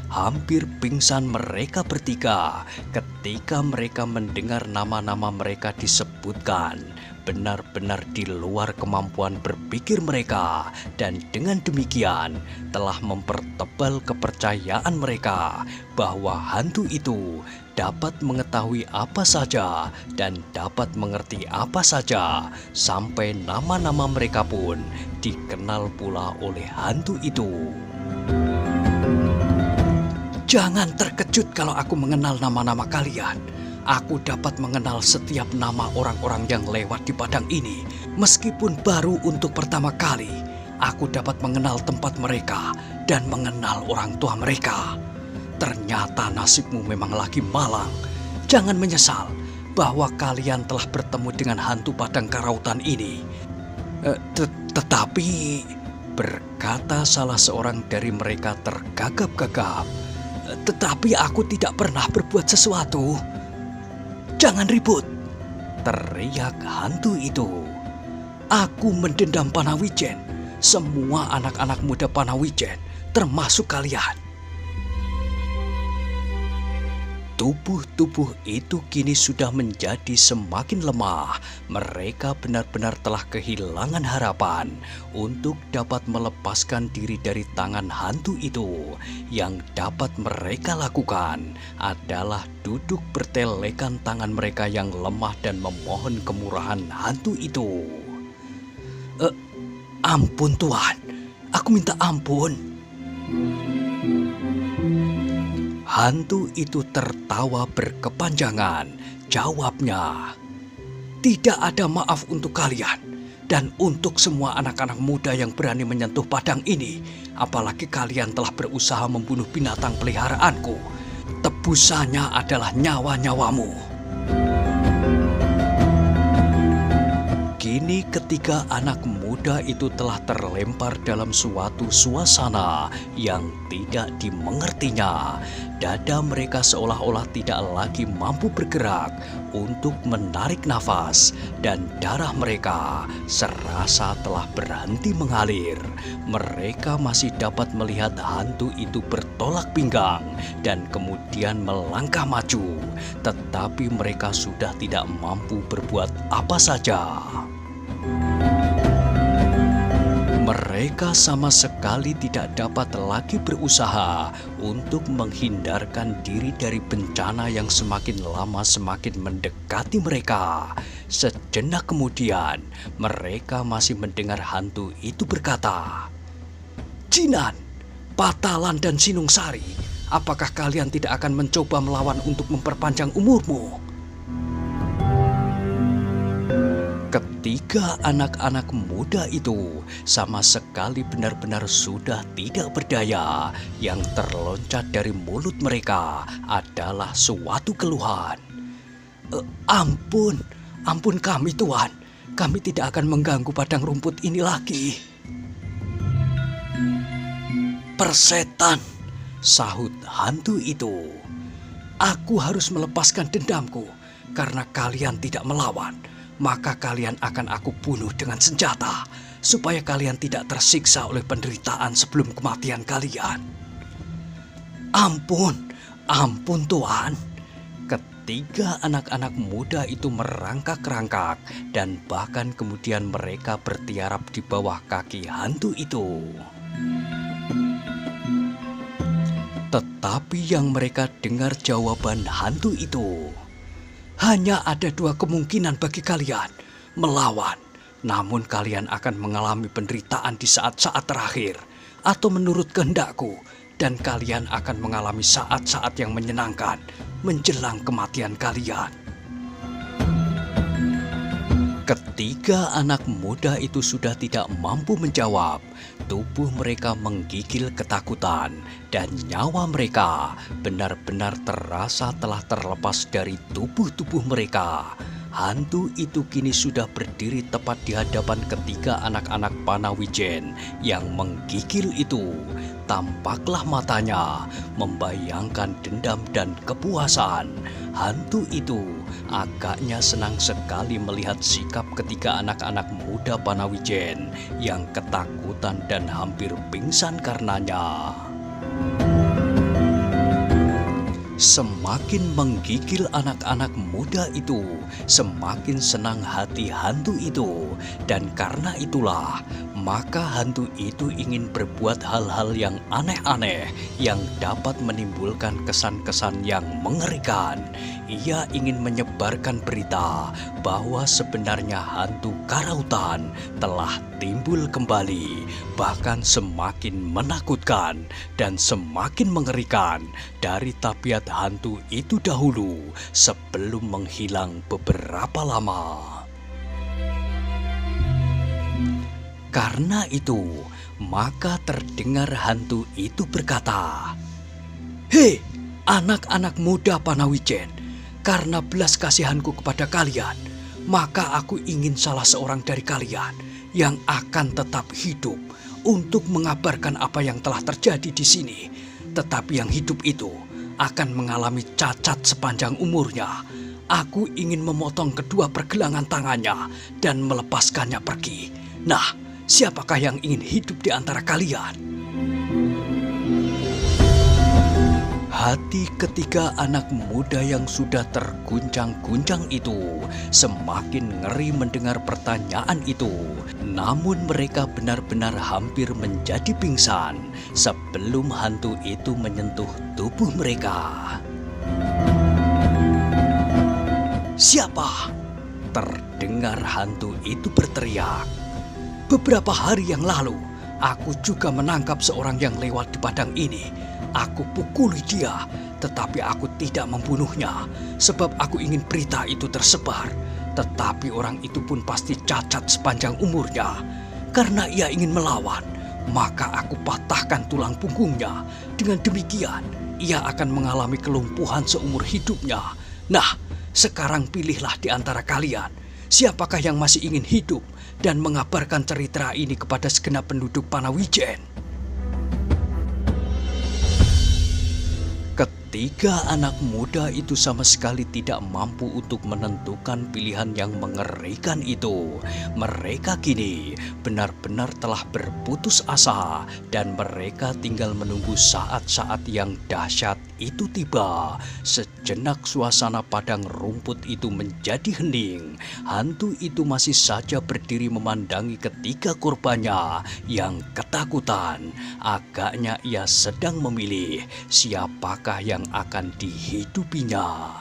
Hampir pingsan mereka bertiga ketika mereka mendengar nama-nama mereka disebutkan. Benar-benar di luar kemampuan berpikir mereka, dan dengan demikian telah mempertebal kepercayaan mereka bahwa hantu itu dapat mengetahui apa saja dan dapat mengerti apa saja, sampai nama-nama mereka pun dikenal pula oleh hantu itu. "Jangan terkejut kalau aku mengenal nama-nama kalian. Aku dapat mengenal setiap nama orang-orang yang lewat di padang ini. Meskipun baru untuk pertama kali, aku dapat mengenal tempat mereka dan mengenal orang tua mereka. Ternyata nasibmu memang lagi malang. Jangan menyesal bahwa kalian telah bertemu dengan hantu padang karautan ini." Tetapi, berkata salah seorang dari mereka tergagap-gagap, "Tetapi aku tidak pernah berbuat sesuatu." "Jangan ribut," teriak hantu itu. "Aku mendendam Panawijen, semua anak-anak muda Panawijen, termasuk kalian." Tubuh-tubuh itu kini sudah menjadi semakin lemah. Mereka benar-benar telah kehilangan harapan untuk dapat melepaskan diri dari tangan hantu itu. Yang dapat mereka lakukan adalah duduk bertelekan tangan mereka yang lemah dan memohon kemurahan hantu itu. "Ampun Tuhan, aku minta ampun." Hantu itu tertawa berkepanjangan. Jawabnya, "Tidak ada maaf untuk kalian dan untuk semua anak-anak muda yang berani menyentuh padang ini. Apalagi kalian telah berusaha membunuh binatang peliharaanku. Tebusannya adalah nyawa-nyawamu." Kini ketika anak muda itu telah terlempar dalam suatu suasana yang tidak dimengertinya, dada mereka seolah-olah tidak lagi mampu bergerak untuk menarik nafas, dan darah mereka serasa telah berhenti mengalir. Mereka masih dapat melihat hantu itu bertolak pinggang dan kemudian melangkah maju, tetapi mereka sudah tidak mampu berbuat apa saja. Mereka sama sekali tidak dapat lagi berusaha untuk menghindarkan diri dari bencana yang semakin lama semakin mendekati mereka. Sejenak kemudian, mereka masih mendengar hantu itu berkata, "Jinan, Patalan dan Sinung Sari, apakah kalian tidak akan mencoba melawan untuk memperpanjang umurmu?" Ketiga anak-anak muda itu sama sekali benar-benar sudah tidak berdaya. Yang terloncat dari mulut mereka adalah suatu keluhan. Ampun, ampun kami Tuan. Kami tidak akan mengganggu padang rumput ini lagi. Persetan, sahut hantu itu. Aku harus melepaskan dendamku karena kalian tidak melawan. Maka kalian akan aku bunuh dengan senjata, supaya kalian tidak tersiksa oleh penderitaan sebelum kematian kalian. Ampun, ampun Tuan. Ketiga anak-anak muda itu merangkak-rangkak dan bahkan kemudian mereka bertiarap di bawah kaki hantu itu. Tetapi yang mereka dengar jawaban hantu itu, hanya ada dua kemungkinan bagi kalian, melawan, namun kalian akan mengalami penderitaan di saat-saat terakhir, atau menurut kehendakku, dan kalian akan mengalami saat-saat yang menyenangkan menjelang kematian kalian. Ketiga anak muda itu sudah tidak mampu menjawab. Tubuh mereka menggigil ketakutan dan nyawa mereka benar-benar terasa telah terlepas dari tubuh-tubuh mereka. Hantu itu kini sudah berdiri tepat di hadapan ketiga anak-anak Panawijen yang menggigil itu. Tampaklah matanya membayangkan dendam dan kepuasan. Hantu itu agaknya senang sekali melihat sikap ketiga anak-anak muda Panawijen yang ketakutan dan hampir pingsan karenanya. Semakin menggigil anak-anak muda itu, semakin senang hati hantu itu. Dan karena itulah, maka hantu itu ingin berbuat hal-hal yang aneh-aneh yang dapat menimbulkan kesan-kesan yang mengerikan. Ia ingin menyebarkan berita bahwa sebenarnya hantu karautan telah timbul kembali, bahkan semakin menakutkan dan semakin mengerikan dari tabiat hantu itu dahulu sebelum menghilang beberapa lama. Karena itu, maka terdengar hantu itu berkata, "Hei, anak-anak muda Panawijen, karena belas kasihanku kepada kalian, maka aku ingin salah seorang dari kalian yang akan tetap hidup untuk mengabarkan apa yang telah terjadi di sini. Tetapi yang hidup itu akan mengalami cacat sepanjang umurnya. Aku ingin memotong kedua pergelangan tangannya dan melepaskannya pergi. Nah, siapakah yang ingin hidup di antara kalian?" Hati ketiga anak muda yang sudah terguncang-guncang itu semakin ngeri mendengar pertanyaan itu. Namun mereka benar-benar hampir menjadi pingsan sebelum hantu itu menyentuh tubuh mereka. "Siapa?" terdengar hantu itu berteriak. "Beberapa hari yang lalu, aku juga menangkap seorang yang lewat di padang ini. Aku pukuli dia, tetapi aku tidak membunuhnya, sebab aku ingin berita itu tersebar. Tetapi orang itu pun pasti cacat sepanjang umurnya. Karena ia ingin melawan, maka aku patahkan tulang punggungnya. Dengan demikian, ia akan mengalami kelumpuhan seumur hidupnya. Nah, sekarang pilihlah di antara kalian, siapakah yang masih ingin hidup dan mengabarkan cerita ini kepada segenap penduduk Panawijen?" Ketiga anak muda itu sama sekali tidak mampu untuk menentukan pilihan yang mengerikan itu. Mereka kini benar-benar telah berputus asa dan mereka tinggal menunggu saat-saat yang dahsyat itu tiba. Sejenak suasana padang rumput itu menjadi hening. Hantu itu masih saja berdiri memandangi ketiga korbannya yang ketakutan. Agaknya ia sedang memilih siapakah yang akan dihidupinya.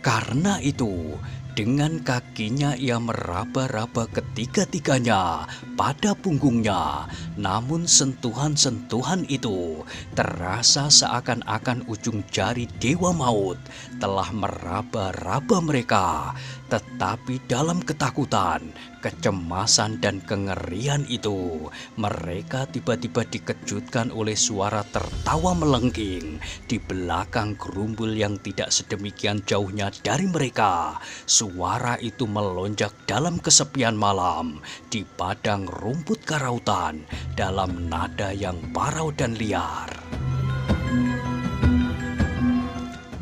Karena itu, Dengan kakinya ia meraba-raba ketiga-tiganya pada punggungnya. Namun sentuhan-sentuhan itu terasa seakan-akan ujung jari Dewa Maut telah meraba-raba mereka. Tetapi dalam ketakutan, kecemasan dan kengerian itu, mereka tiba-tiba dikejutkan oleh suara tertawa melengking di belakang gerumbul yang tidak sedemikian jauhnya dari mereka. Suara itu melonjak dalam kesepian malam di padang rumput karautan dalam nada yang parau dan liar.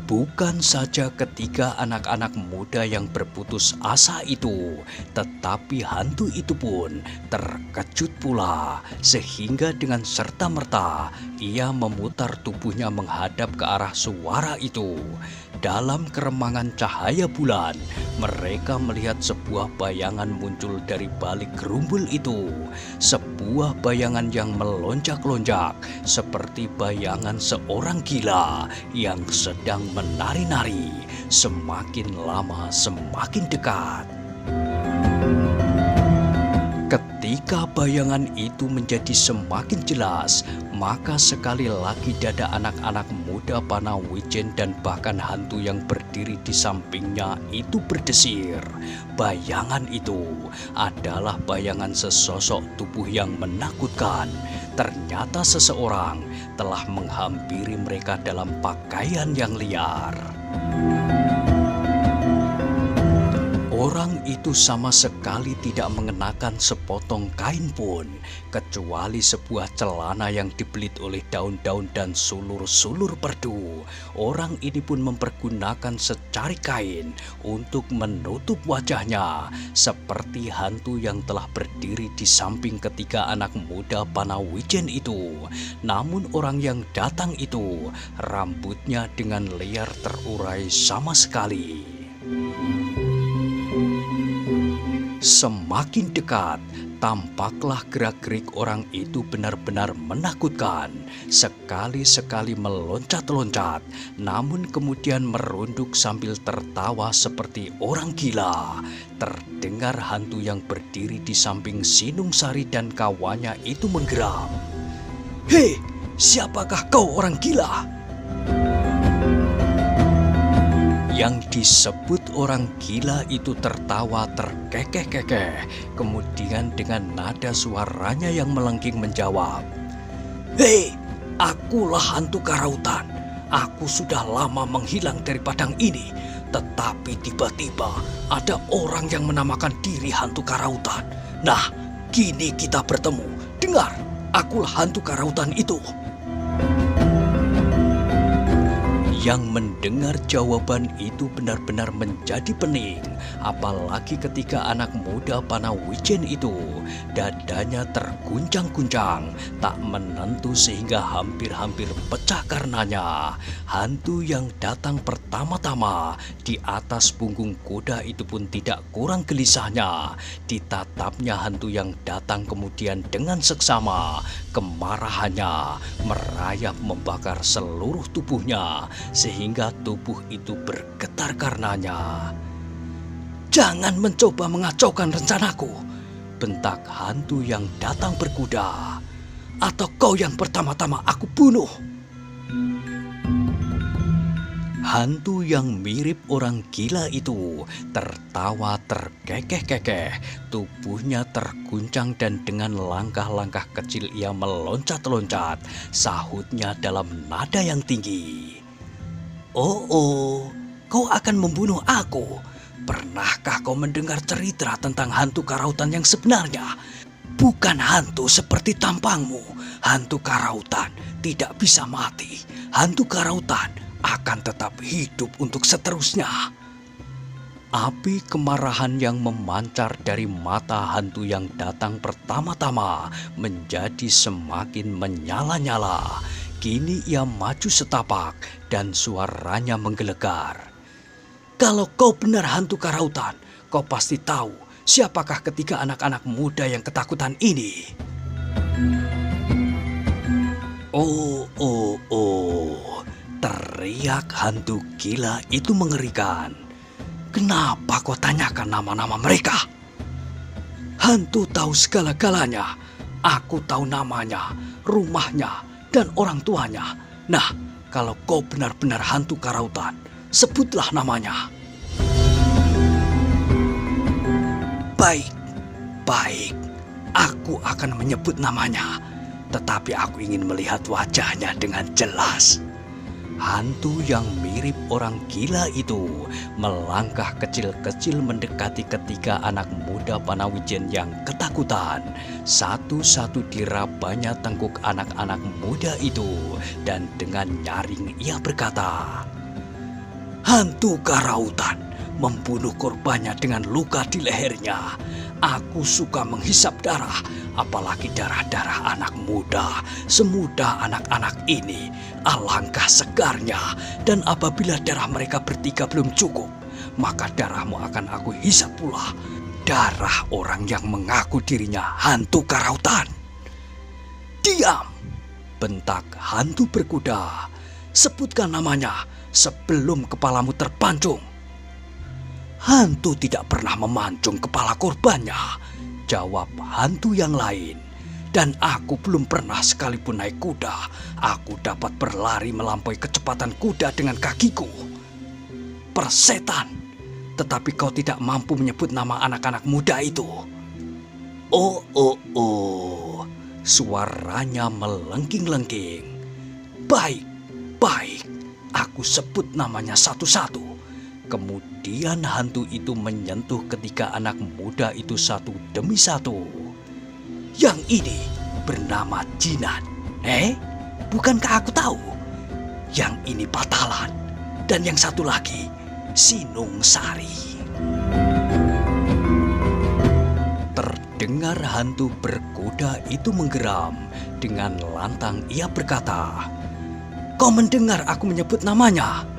Bukan saja ketiga anak-anak muda yang berputus asa itu, tetapi hantu itu pun terkejut pula, sehingga dengan serta-merta ia memutar tubuhnya menghadap ke arah suara itu. Dalam keremangan cahaya bulan, mereka melihat sebuah bayangan muncul dari balik gerumbul itu. Sebuah bayangan yang melonjak-lonjak seperti bayangan seorang gila yang sedang menari-nari. Semakin lama semakin dekat. Ketika bayangan itu menjadi semakin jelas, maka sekali lagi dada anak-anak muda Panawijen dan bahkan hantu yang berdiri di sampingnya itu berdesir. Bayangan itu adalah bayangan sesosok tubuh yang menakutkan. Ternyata seseorang telah menghampiri mereka dalam pakaian yang liar. Orang itu sama sekali tidak mengenakan sepotong kain pun, kecuali sebuah celana yang dibelit oleh daun-daun dan sulur-sulur perdu. Orang ini pun mempergunakan secari kain untuk menutup wajahnya, seperti hantu yang telah berdiri di samping ketiga anak muda Panawijen itu. Namun orang yang datang itu, rambutnya dengan liar terurai sama sekali. Semakin dekat, tampaklah gerak-gerik orang itu benar-benar menakutkan. Sekali-sekali meloncat-loncat, namun kemudian merunduk sambil tertawa seperti orang gila. Terdengar hantu yang berdiri di samping Sinungsari dan kawannya itu menggeram. "Hei, siapakah kau orang gila?" Yang disebut orang gila itu tertawa terkekeh-kekeh, kemudian dengan nada suaranya yang melengking menjawab, "Hei, akulah hantu karautan. Aku sudah lama menghilang dari padang ini, tetapi tiba-tiba ada orang yang menamakan diri hantu karautan. Nah, kini kita bertemu. Dengar, akulah hantu karautan itu." Yang mendengar jawaban itu benar-benar menjadi pening, apalagi ketika anak muda Panawijen itu dadanya terguncang-guncang, tak menentu sehingga hampir-hampir pecah karenanya. Hantu yang datang pertama-tama di atas punggung kuda itu pun tidak kurang gelisahnya. Ditatapnya hantu yang datang kemudian dengan seksama, kemarahannya merayap membakar seluruh tubuhnya, sehingga tubuh itu bergetar karenanya. "Jangan mencoba mengacaukan rencanaku," bentak hantu yang datang berkuda, "atau kau yang pertama-tama aku bunuh." Hantu yang mirip orang gila itu tertawa terkekeh-kekeh, tubuhnya terguncang dan dengan langkah-langkah kecil ia meloncat-loncat, sahutnya dalam nada yang tinggi. Oh, kau akan membunuh aku. Pernahkah kau mendengar cerita tentang hantu karautan yang sebenarnya? Bukan hantu seperti tampangmu. Hantu karautan tidak bisa mati. Hantu karautan akan tetap hidup untuk seterusnya. Api kemarahan yang memancar dari mata hantu yang datang pertama-tama menjadi semakin menyala-nyala. Kini ia maju setapak dan suaranya menggelegar. "Kalau kau benar hantu karautan, kau pasti tahu siapakah ketiga anak-anak muda yang ketakutan ini." Oh, teriak hantu gila itu mengerikan. Kenapa kau tanyakan nama-nama mereka? Hantu tahu segala-galanya. Aku tahu namanya, rumahnya, dan orang tuanya. Nah, kalau kau benar-benar hantu karautan, sebutlah namanya. Baik, baik. Aku akan menyebut namanya. Tetapi aku ingin melihat wajahnya dengan jelas. Hantu yang mirip orang gila itu melangkah kecil-kecil mendekati ketiga anak muda Panawijen yang ketakutan. Satu-satu dirabanya tengkuk anak-anak muda itu, dan dengan nyaring ia berkata, "Hantu karautan membunuh korbannya dengan luka di lehernya. Aku suka menghisap darah, apalagi darah-darah anak muda, semuda anak-anak ini. Alangkah segarnya, dan apabila darah mereka bertiga belum cukup, maka darahmu akan aku hisap pula. Darah orang yang mengaku dirinya hantu karautan." "Diam!" bentak hantu berkuda. "Sebutkan namanya sebelum kepalamu terpancung." "Hantu tidak pernah memancung kepala korbannya," jawab hantu yang lain. "Dan aku belum pernah sekalipun naik kuda. Aku dapat berlari melampaui kecepatan kuda dengan kakiku." "Persetan, tetapi kau tidak mampu menyebut nama anak-anak muda itu." Oh, suaranya melengking-lengking. "Baik, baik, aku sebut namanya satu-satu." Kemudian hantu itu menyentuh ketiga anak muda itu satu demi satu. "Yang ini bernama Jinan. Bukankah aku tahu? Yang ini Patalan. Dan yang satu lagi, Sinung Sari." Terdengar hantu berkuda itu menggeram. Dengan lantang ia berkata, "Kau mendengar aku menyebut namanya?"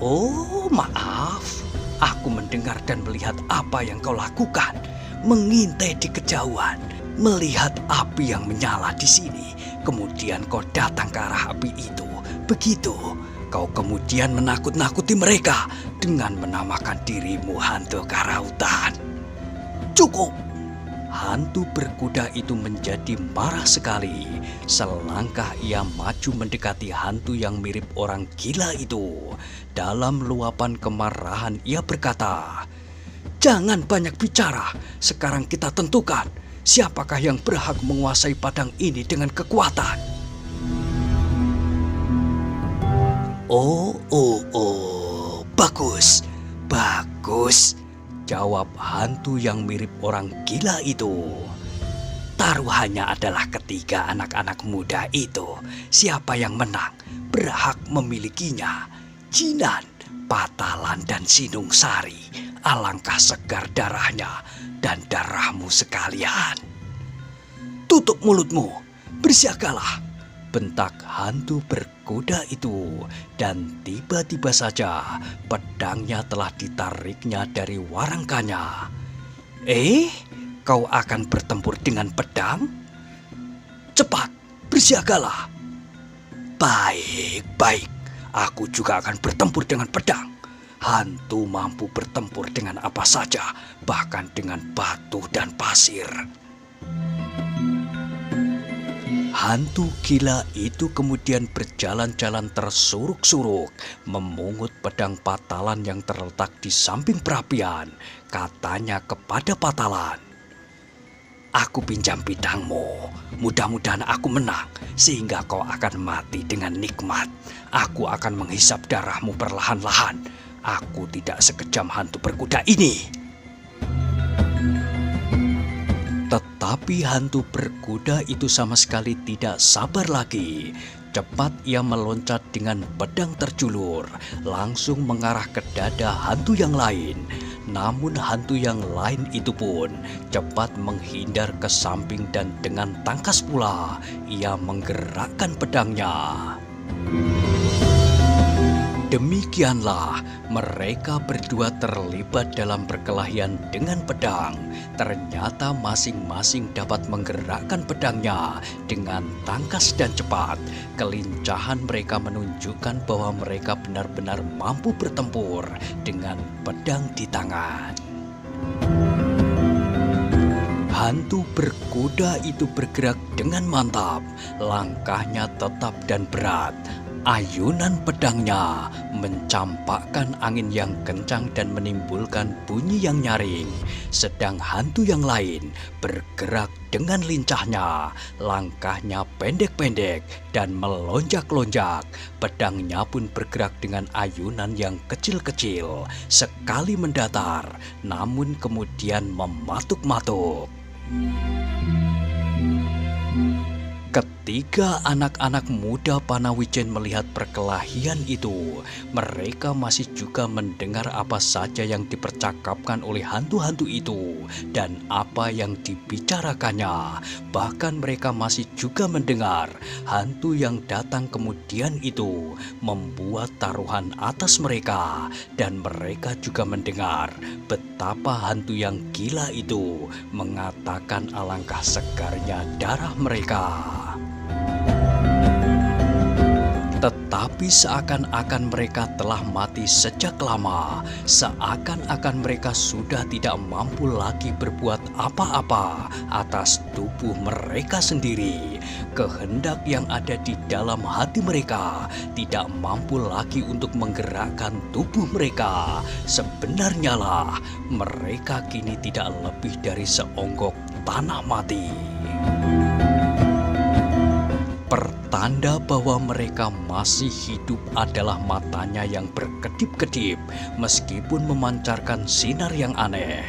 "Oh, maaf. Aku mendengar dan melihat apa yang kau lakukan. Mengintai di kejauhan, melihat api yang menyala di sini. Kemudian kau datang ke arah api itu. Begitu, kau kemudian menakut-nakuti mereka dengan menamakan dirimu hantu karautan." "Cukup!" Hantu berkuda itu menjadi marah sekali. Selangkah ia maju mendekati hantu yang mirip orang gila itu. Dalam luapan kemarahan ia berkata, "Jangan banyak bicara. Sekarang kita tentukan siapakah yang berhak menguasai padang ini dengan kekuatan." Oh, bagus, bagus, jawab hantu yang mirip orang gila itu. "Taruhannya adalah ketiga anak-anak muda itu. Siapa yang menang berhak memilikinya. Jinan, Patalan, dan Sinung Sari. Alangkah segar darahnya dan darahmu sekalian." "Tutup mulutmu, bersiagalah," bentak hantu berkuda itu. Dan tiba-tiba saja pedangnya telah ditariknya dari warangkanya. Kau akan bertempur dengan pedang? Cepat, bersiagalah." "Baik, baik. Aku juga akan bertempur dengan pedang. Hantu mampu bertempur dengan apa saja, bahkan dengan batu dan pasir." Hantu gila itu kemudian berjalan-jalan tersuruk-suruk, memungut pedang Patalan yang terletak di samping perapian. Katanya kepada Patalan, "Aku pinjam pedangmu. Mudah-mudahan aku menang, sehingga kau akan mati dengan nikmat. Aku akan menghisap darahmu perlahan-lahan. Aku tidak sekejam hantu berkuda ini." Tetapi hantu berkuda itu sama sekali tidak sabar lagi. Cepat ia meloncat dengan pedang terjulur, langsung mengarah ke dada hantu yang lain. Namun hantu yang lain itu pun cepat menghindar ke samping dan dengan tangkas pula ia menggerakkan pedangnya. Demikianlah mereka berdua terlibat dalam perkelahian dengan pedang. Ternyata masing-masing dapat menggerakkan pedangnya dengan tangkas dan cepat. Kelincahan mereka menunjukkan bahwa mereka benar-benar mampu bertempur dengan pedang di tangan. Hantu berkuda itu bergerak dengan mantap, langkahnya tetap dan berat. Ayunan pedangnya mencampakkan angin yang kencang dan menimbulkan bunyi yang nyaring. Sedang hantu yang lain bergerak dengan lincahnya, langkahnya pendek-pendek dan melonjak-lonjak. Pedangnya pun bergerak dengan ayunan yang kecil-kecil, sekali mendatar, namun kemudian mematuk-matuk. Ketika anak-anak muda Panawijen melihat perkelahian itu, mereka masih juga mendengar apa saja yang dipercakapkan oleh hantu-hantu itu dan apa yang dibicarakannya. Bahkan mereka masih juga mendengar hantu yang datang kemudian itu membuat taruhan atas mereka, dan mereka juga mendengar betapa hantu yang gila itu mengatakan alangkah segarnya darah mereka. Tetapi seakan-akan mereka telah mati sejak lama, seakan-akan mereka sudah tidak mampu lagi berbuat apa-apa atas tubuh mereka sendiri. Kehendak yang ada di dalam hati mereka tidak mampu lagi untuk menggerakkan tubuh mereka. Sebenarnya lah, mereka kini tidak lebih dari seonggok tanah mati. Pertanda bahwa mereka masih hidup adalah matanya yang berkedip-kedip meskipun memancarkan sinar yang aneh,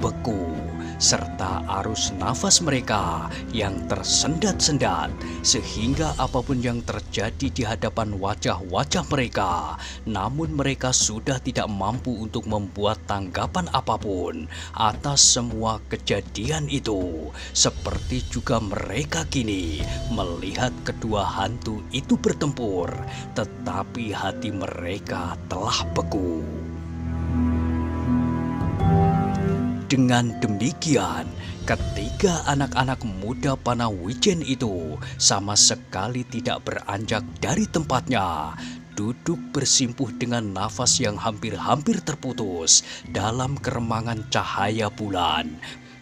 beku, serta arus nafas mereka yang tersendat-sendat, sehingga apapun yang terjadi di hadapan wajah-wajah mereka, namun mereka sudah tidak mampu untuk membuat tanggapan apapun atas semua kejadian itu. Seperti juga mereka kini melihat kedua hantu itu bertempur, tetapi hati mereka telah beku. Dengan demikian, ketiga anak-anak muda Panawijen itu sama sekali tidak beranjak dari tempatnya, duduk bersimpuh dengan nafas yang hampir-hampir terputus dalam keremangan cahaya bulan.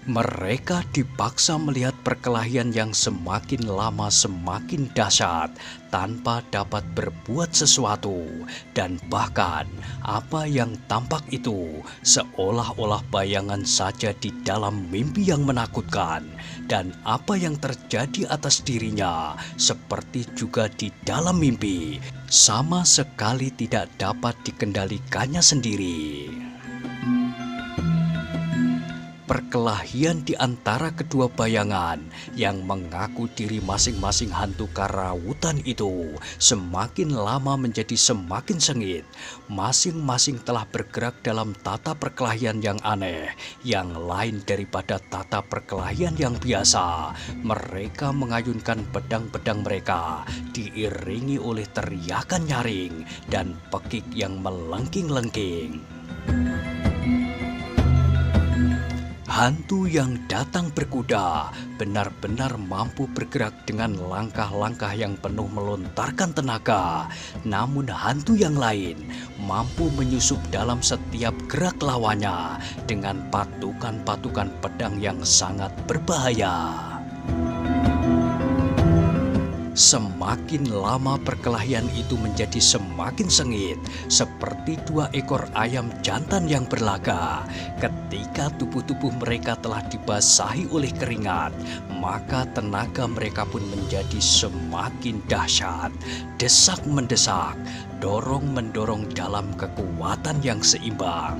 Mereka dipaksa melihat perkelahian yang semakin lama semakin dahsyat tanpa dapat berbuat sesuatu, dan bahkan apa yang tampak itu seolah-olah bayangan saja di dalam mimpi yang menakutkan, dan apa yang terjadi atas dirinya seperti juga di dalam mimpi sama sekali tidak dapat dikendalikannya sendiri. Perkelahian di antara kedua bayangan yang mengaku diri masing-masing hantu karawitan itu semakin lama menjadi semakin sengit. Masing-masing telah bergerak dalam tata perkelahian yang aneh, yang lain daripada tata perkelahian yang biasa. Mereka mengayunkan pedang-pedang mereka, diiringi oleh teriakan nyaring dan pekik yang melengking-lengking. Hantu yang datang berkuda benar-benar mampu bergerak dengan langkah-langkah yang penuh melontarkan tenaga. Namun hantu yang lain mampu menyusup dalam setiap gerak lawannya dengan patukan-patukan pedang yang sangat berbahaya. Semakin lama perkelahian itu menjadi semakin sengit, seperti dua ekor ayam jantan yang berlaga. Ketika tubuh-tubuh mereka telah dibasahi oleh keringat, maka tenaga mereka pun menjadi semakin dahsyat. Desak-mendesak, dorong-mendorong dalam kekuatan yang seimbang.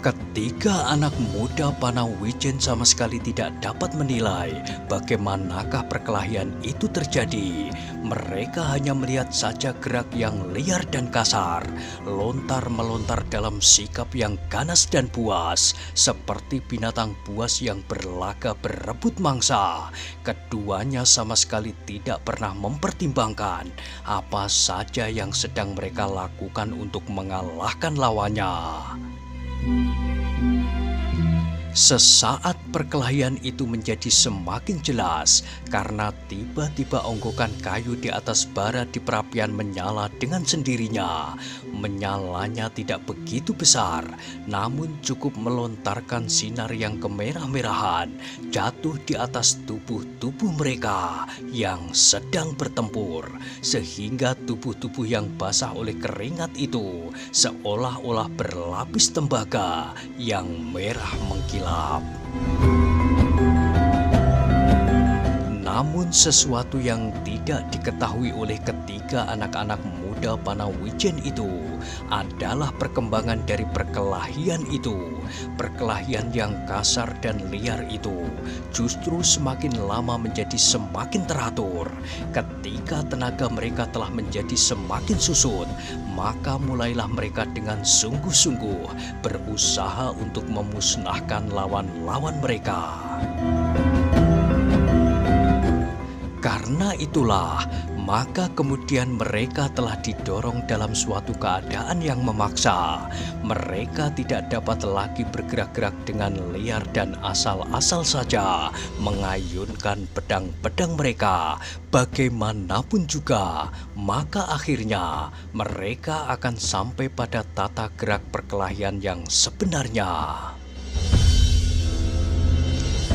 Ketiga anak muda Panawijen sama sekali tidak dapat menilai bagaimanakah perkelahian itu terjadi. Mereka hanya melihat saja gerak yang liar dan kasar, lontar-melontar dalam sikap yang ganas dan buas, seperti binatang buas yang berlaga berebut mangsa. Keduanya sama sekali tidak pernah mempertimbangkan apa saja yang sedang mereka lakukan untuk mengalahkan lawannya. Sesaat perkelahian itu menjadi semakin jelas karena tiba-tiba onggokan kayu di atas bara di perapian menyala dengan sendirinya. Menyalanya tidak begitu besar, namun cukup melontarkan sinar yang kemerah-merahan jatuh di atas tubuh-tubuh mereka yang sedang bertempur, sehingga tubuh-tubuh yang basah oleh keringat itu seolah-olah berlapis tembaga yang merah mengkilap. Namun sesuatu yang tidak diketahui oleh ketiga anak-anak muda Panawijen itu adalah perkembangan dari perkelahian itu. Perkelahian yang kasar dan liar itu justru semakin lama menjadi semakin teratur. Ketika tenaga mereka telah menjadi semakin susut, maka mulailah mereka dengan sungguh-sungguh berusaha untuk memusnahkan lawan-lawan mereka. Karena itulah, maka kemudian mereka telah didorong dalam suatu keadaan yang memaksa. Mereka tidak dapat lagi bergerak-gerak dengan liar dan asal-asal saja mengayunkan pedang-pedang mereka. Bagaimanapun juga, maka akhirnya mereka akan sampai pada tata gerak perkelahian yang sebenarnya.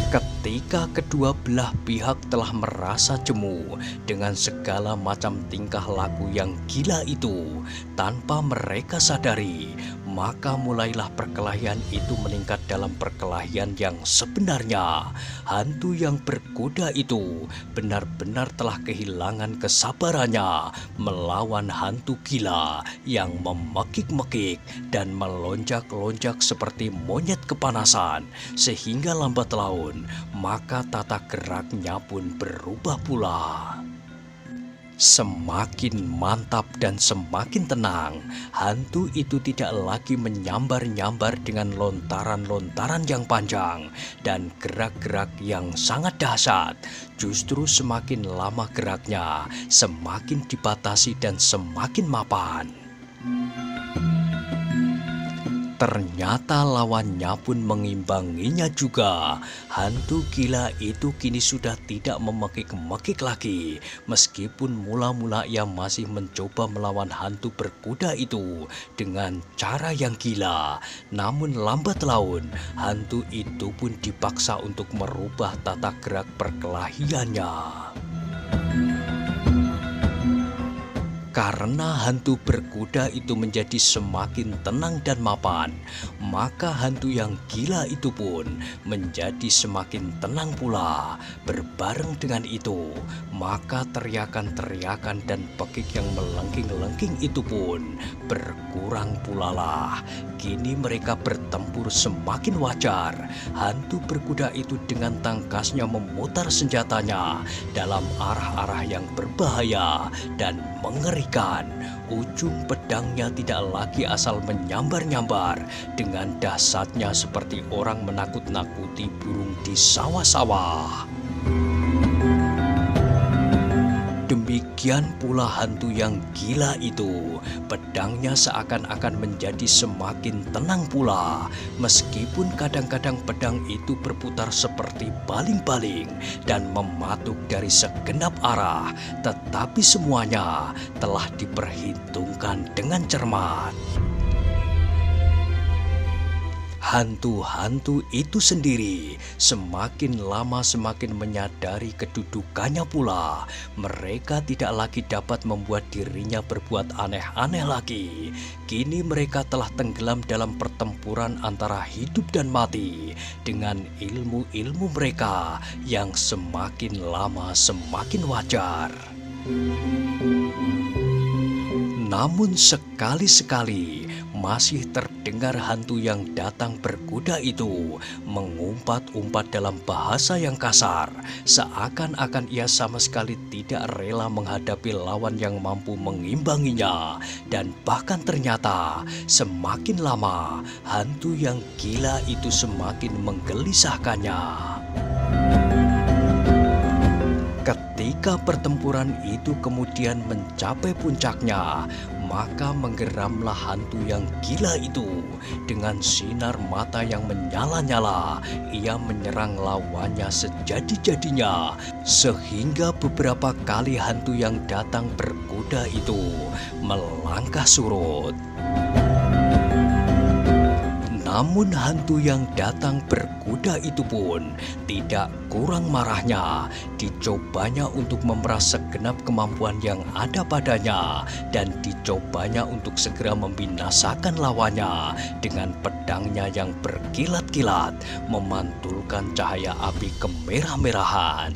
Ketika kedua belah pihak telah merasa jemu dengan segala macam tingkah laku yang gila itu, tanpa mereka sadari, maka mulailah perkelahian itu meningkat dalam perkelahian yang sebenarnya. Hantu yang berkuda itu benar-benar telah kehilangan kesabarannya melawan hantu gila yang memekik-mekik dan melonjak-lonjak seperti monyet kepanasan, sehingga lambat laun maka tata geraknya pun berubah pula. Semakin mantap dan semakin tenang, hantu itu tidak lagi menyambar-nyambar dengan lontaran-lontaran yang panjang dan gerak-gerak yang sangat dahsyat. Justru semakin lama geraknya, semakin dibatasi dan semakin mapan. Ternyata lawannya pun mengimbanginya juga. Hantu gila itu kini sudah tidak memekik-mekik lagi. Meskipun mula-mula ia masih mencoba melawan hantu berkuda itu dengan cara yang gila. Namun lambat laun, hantu itu pun dipaksa untuk merubah tata gerak perkelahiannya. Karena hantu berkuda itu menjadi semakin tenang dan mapan, maka hantu yang gila itu pun menjadi semakin tenang pula. Berbareng dengan itu, maka teriakan-teriakan dan pekik yang melengking-lengking itu pun berkurang pula lah. Kini mereka bertempur semakin wajar. Hantu berkuda itu dengan tangkasnya memutar senjatanya dalam arah-arah yang berbahaya dan mengerikan. Ujung pedangnya tidak lagi asal menyambar-nyambar dengan dahsyatnya seperti orang menakut-nakuti burung di sawah-sawah. Demikian pula hantu yang gila itu, pedangnya seakan-akan menjadi semakin tenang pula. Meskipun kadang-kadang pedang itu berputar seperti baling-baling dan mematuk dari segenap arah, tetapi semuanya telah diperhitungkan dengan cermat. Hantu-hantu itu sendiri semakin lama semakin menyadari kedudukannya pula. Mereka tidak lagi dapat membuat dirinya berbuat aneh-aneh lagi. Kini mereka telah tenggelam dalam pertempuran antara hidup dan mati dengan ilmu-ilmu mereka yang semakin lama semakin wajar. Namun sekali-sekali masih terdengar hantu yang datang berkuda itu mengumpat-umpat dalam bahasa yang kasar, seakan-akan ia sama sekali tidak rela menghadapi lawan yang mampu mengimbanginya. Dan bahkan ternyata semakin lama hantu yang gila itu semakin menggelisahkannya. Ketika pertempuran itu kemudian mencapai puncaknya, maka menggeramlah hantu yang gila itu. Dengan sinar mata yang menyala-nyala, ia menyerang lawannya sejadi-jadinya, sehingga beberapa kali hantu yang datang berkuda itu melangkah surut. Namun hantu yang datang berkuda itu pun tidak kurang marahnya. Dicobanya untuk memeras segenap kemampuan yang ada padanya, dan dicobanya untuk segera membinasakan lawannya dengan pedangnya yang berkilat-kilat, memantulkan cahaya api kemerah-merahan.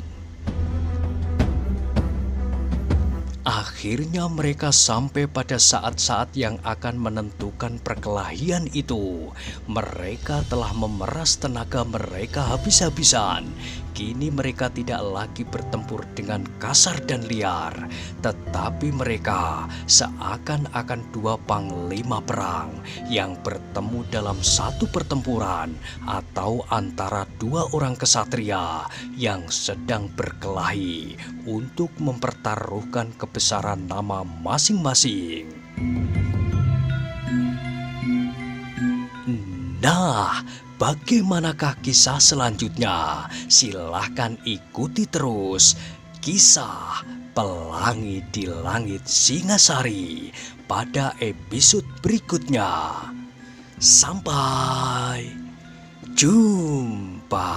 Akhirnya mereka sampai pada saat-saat yang akan menentukan perkelahian itu. Mereka telah memeras tenaga mereka habis-habisan. Kini mereka tidak lagi bertempur dengan kasar dan liar, tetapi mereka seakan-akan dua panglima perang yang bertemu dalam satu pertempuran, atau antara dua orang kesatria yang sedang berkelahi untuk mempertaruhkan kebesaran nama masing-masing. Nah, bagaimanakah kisah selanjutnya? Silahkan ikuti terus kisah Pelangi di Langit Singasari pada episode berikutnya. Sampai jumpa.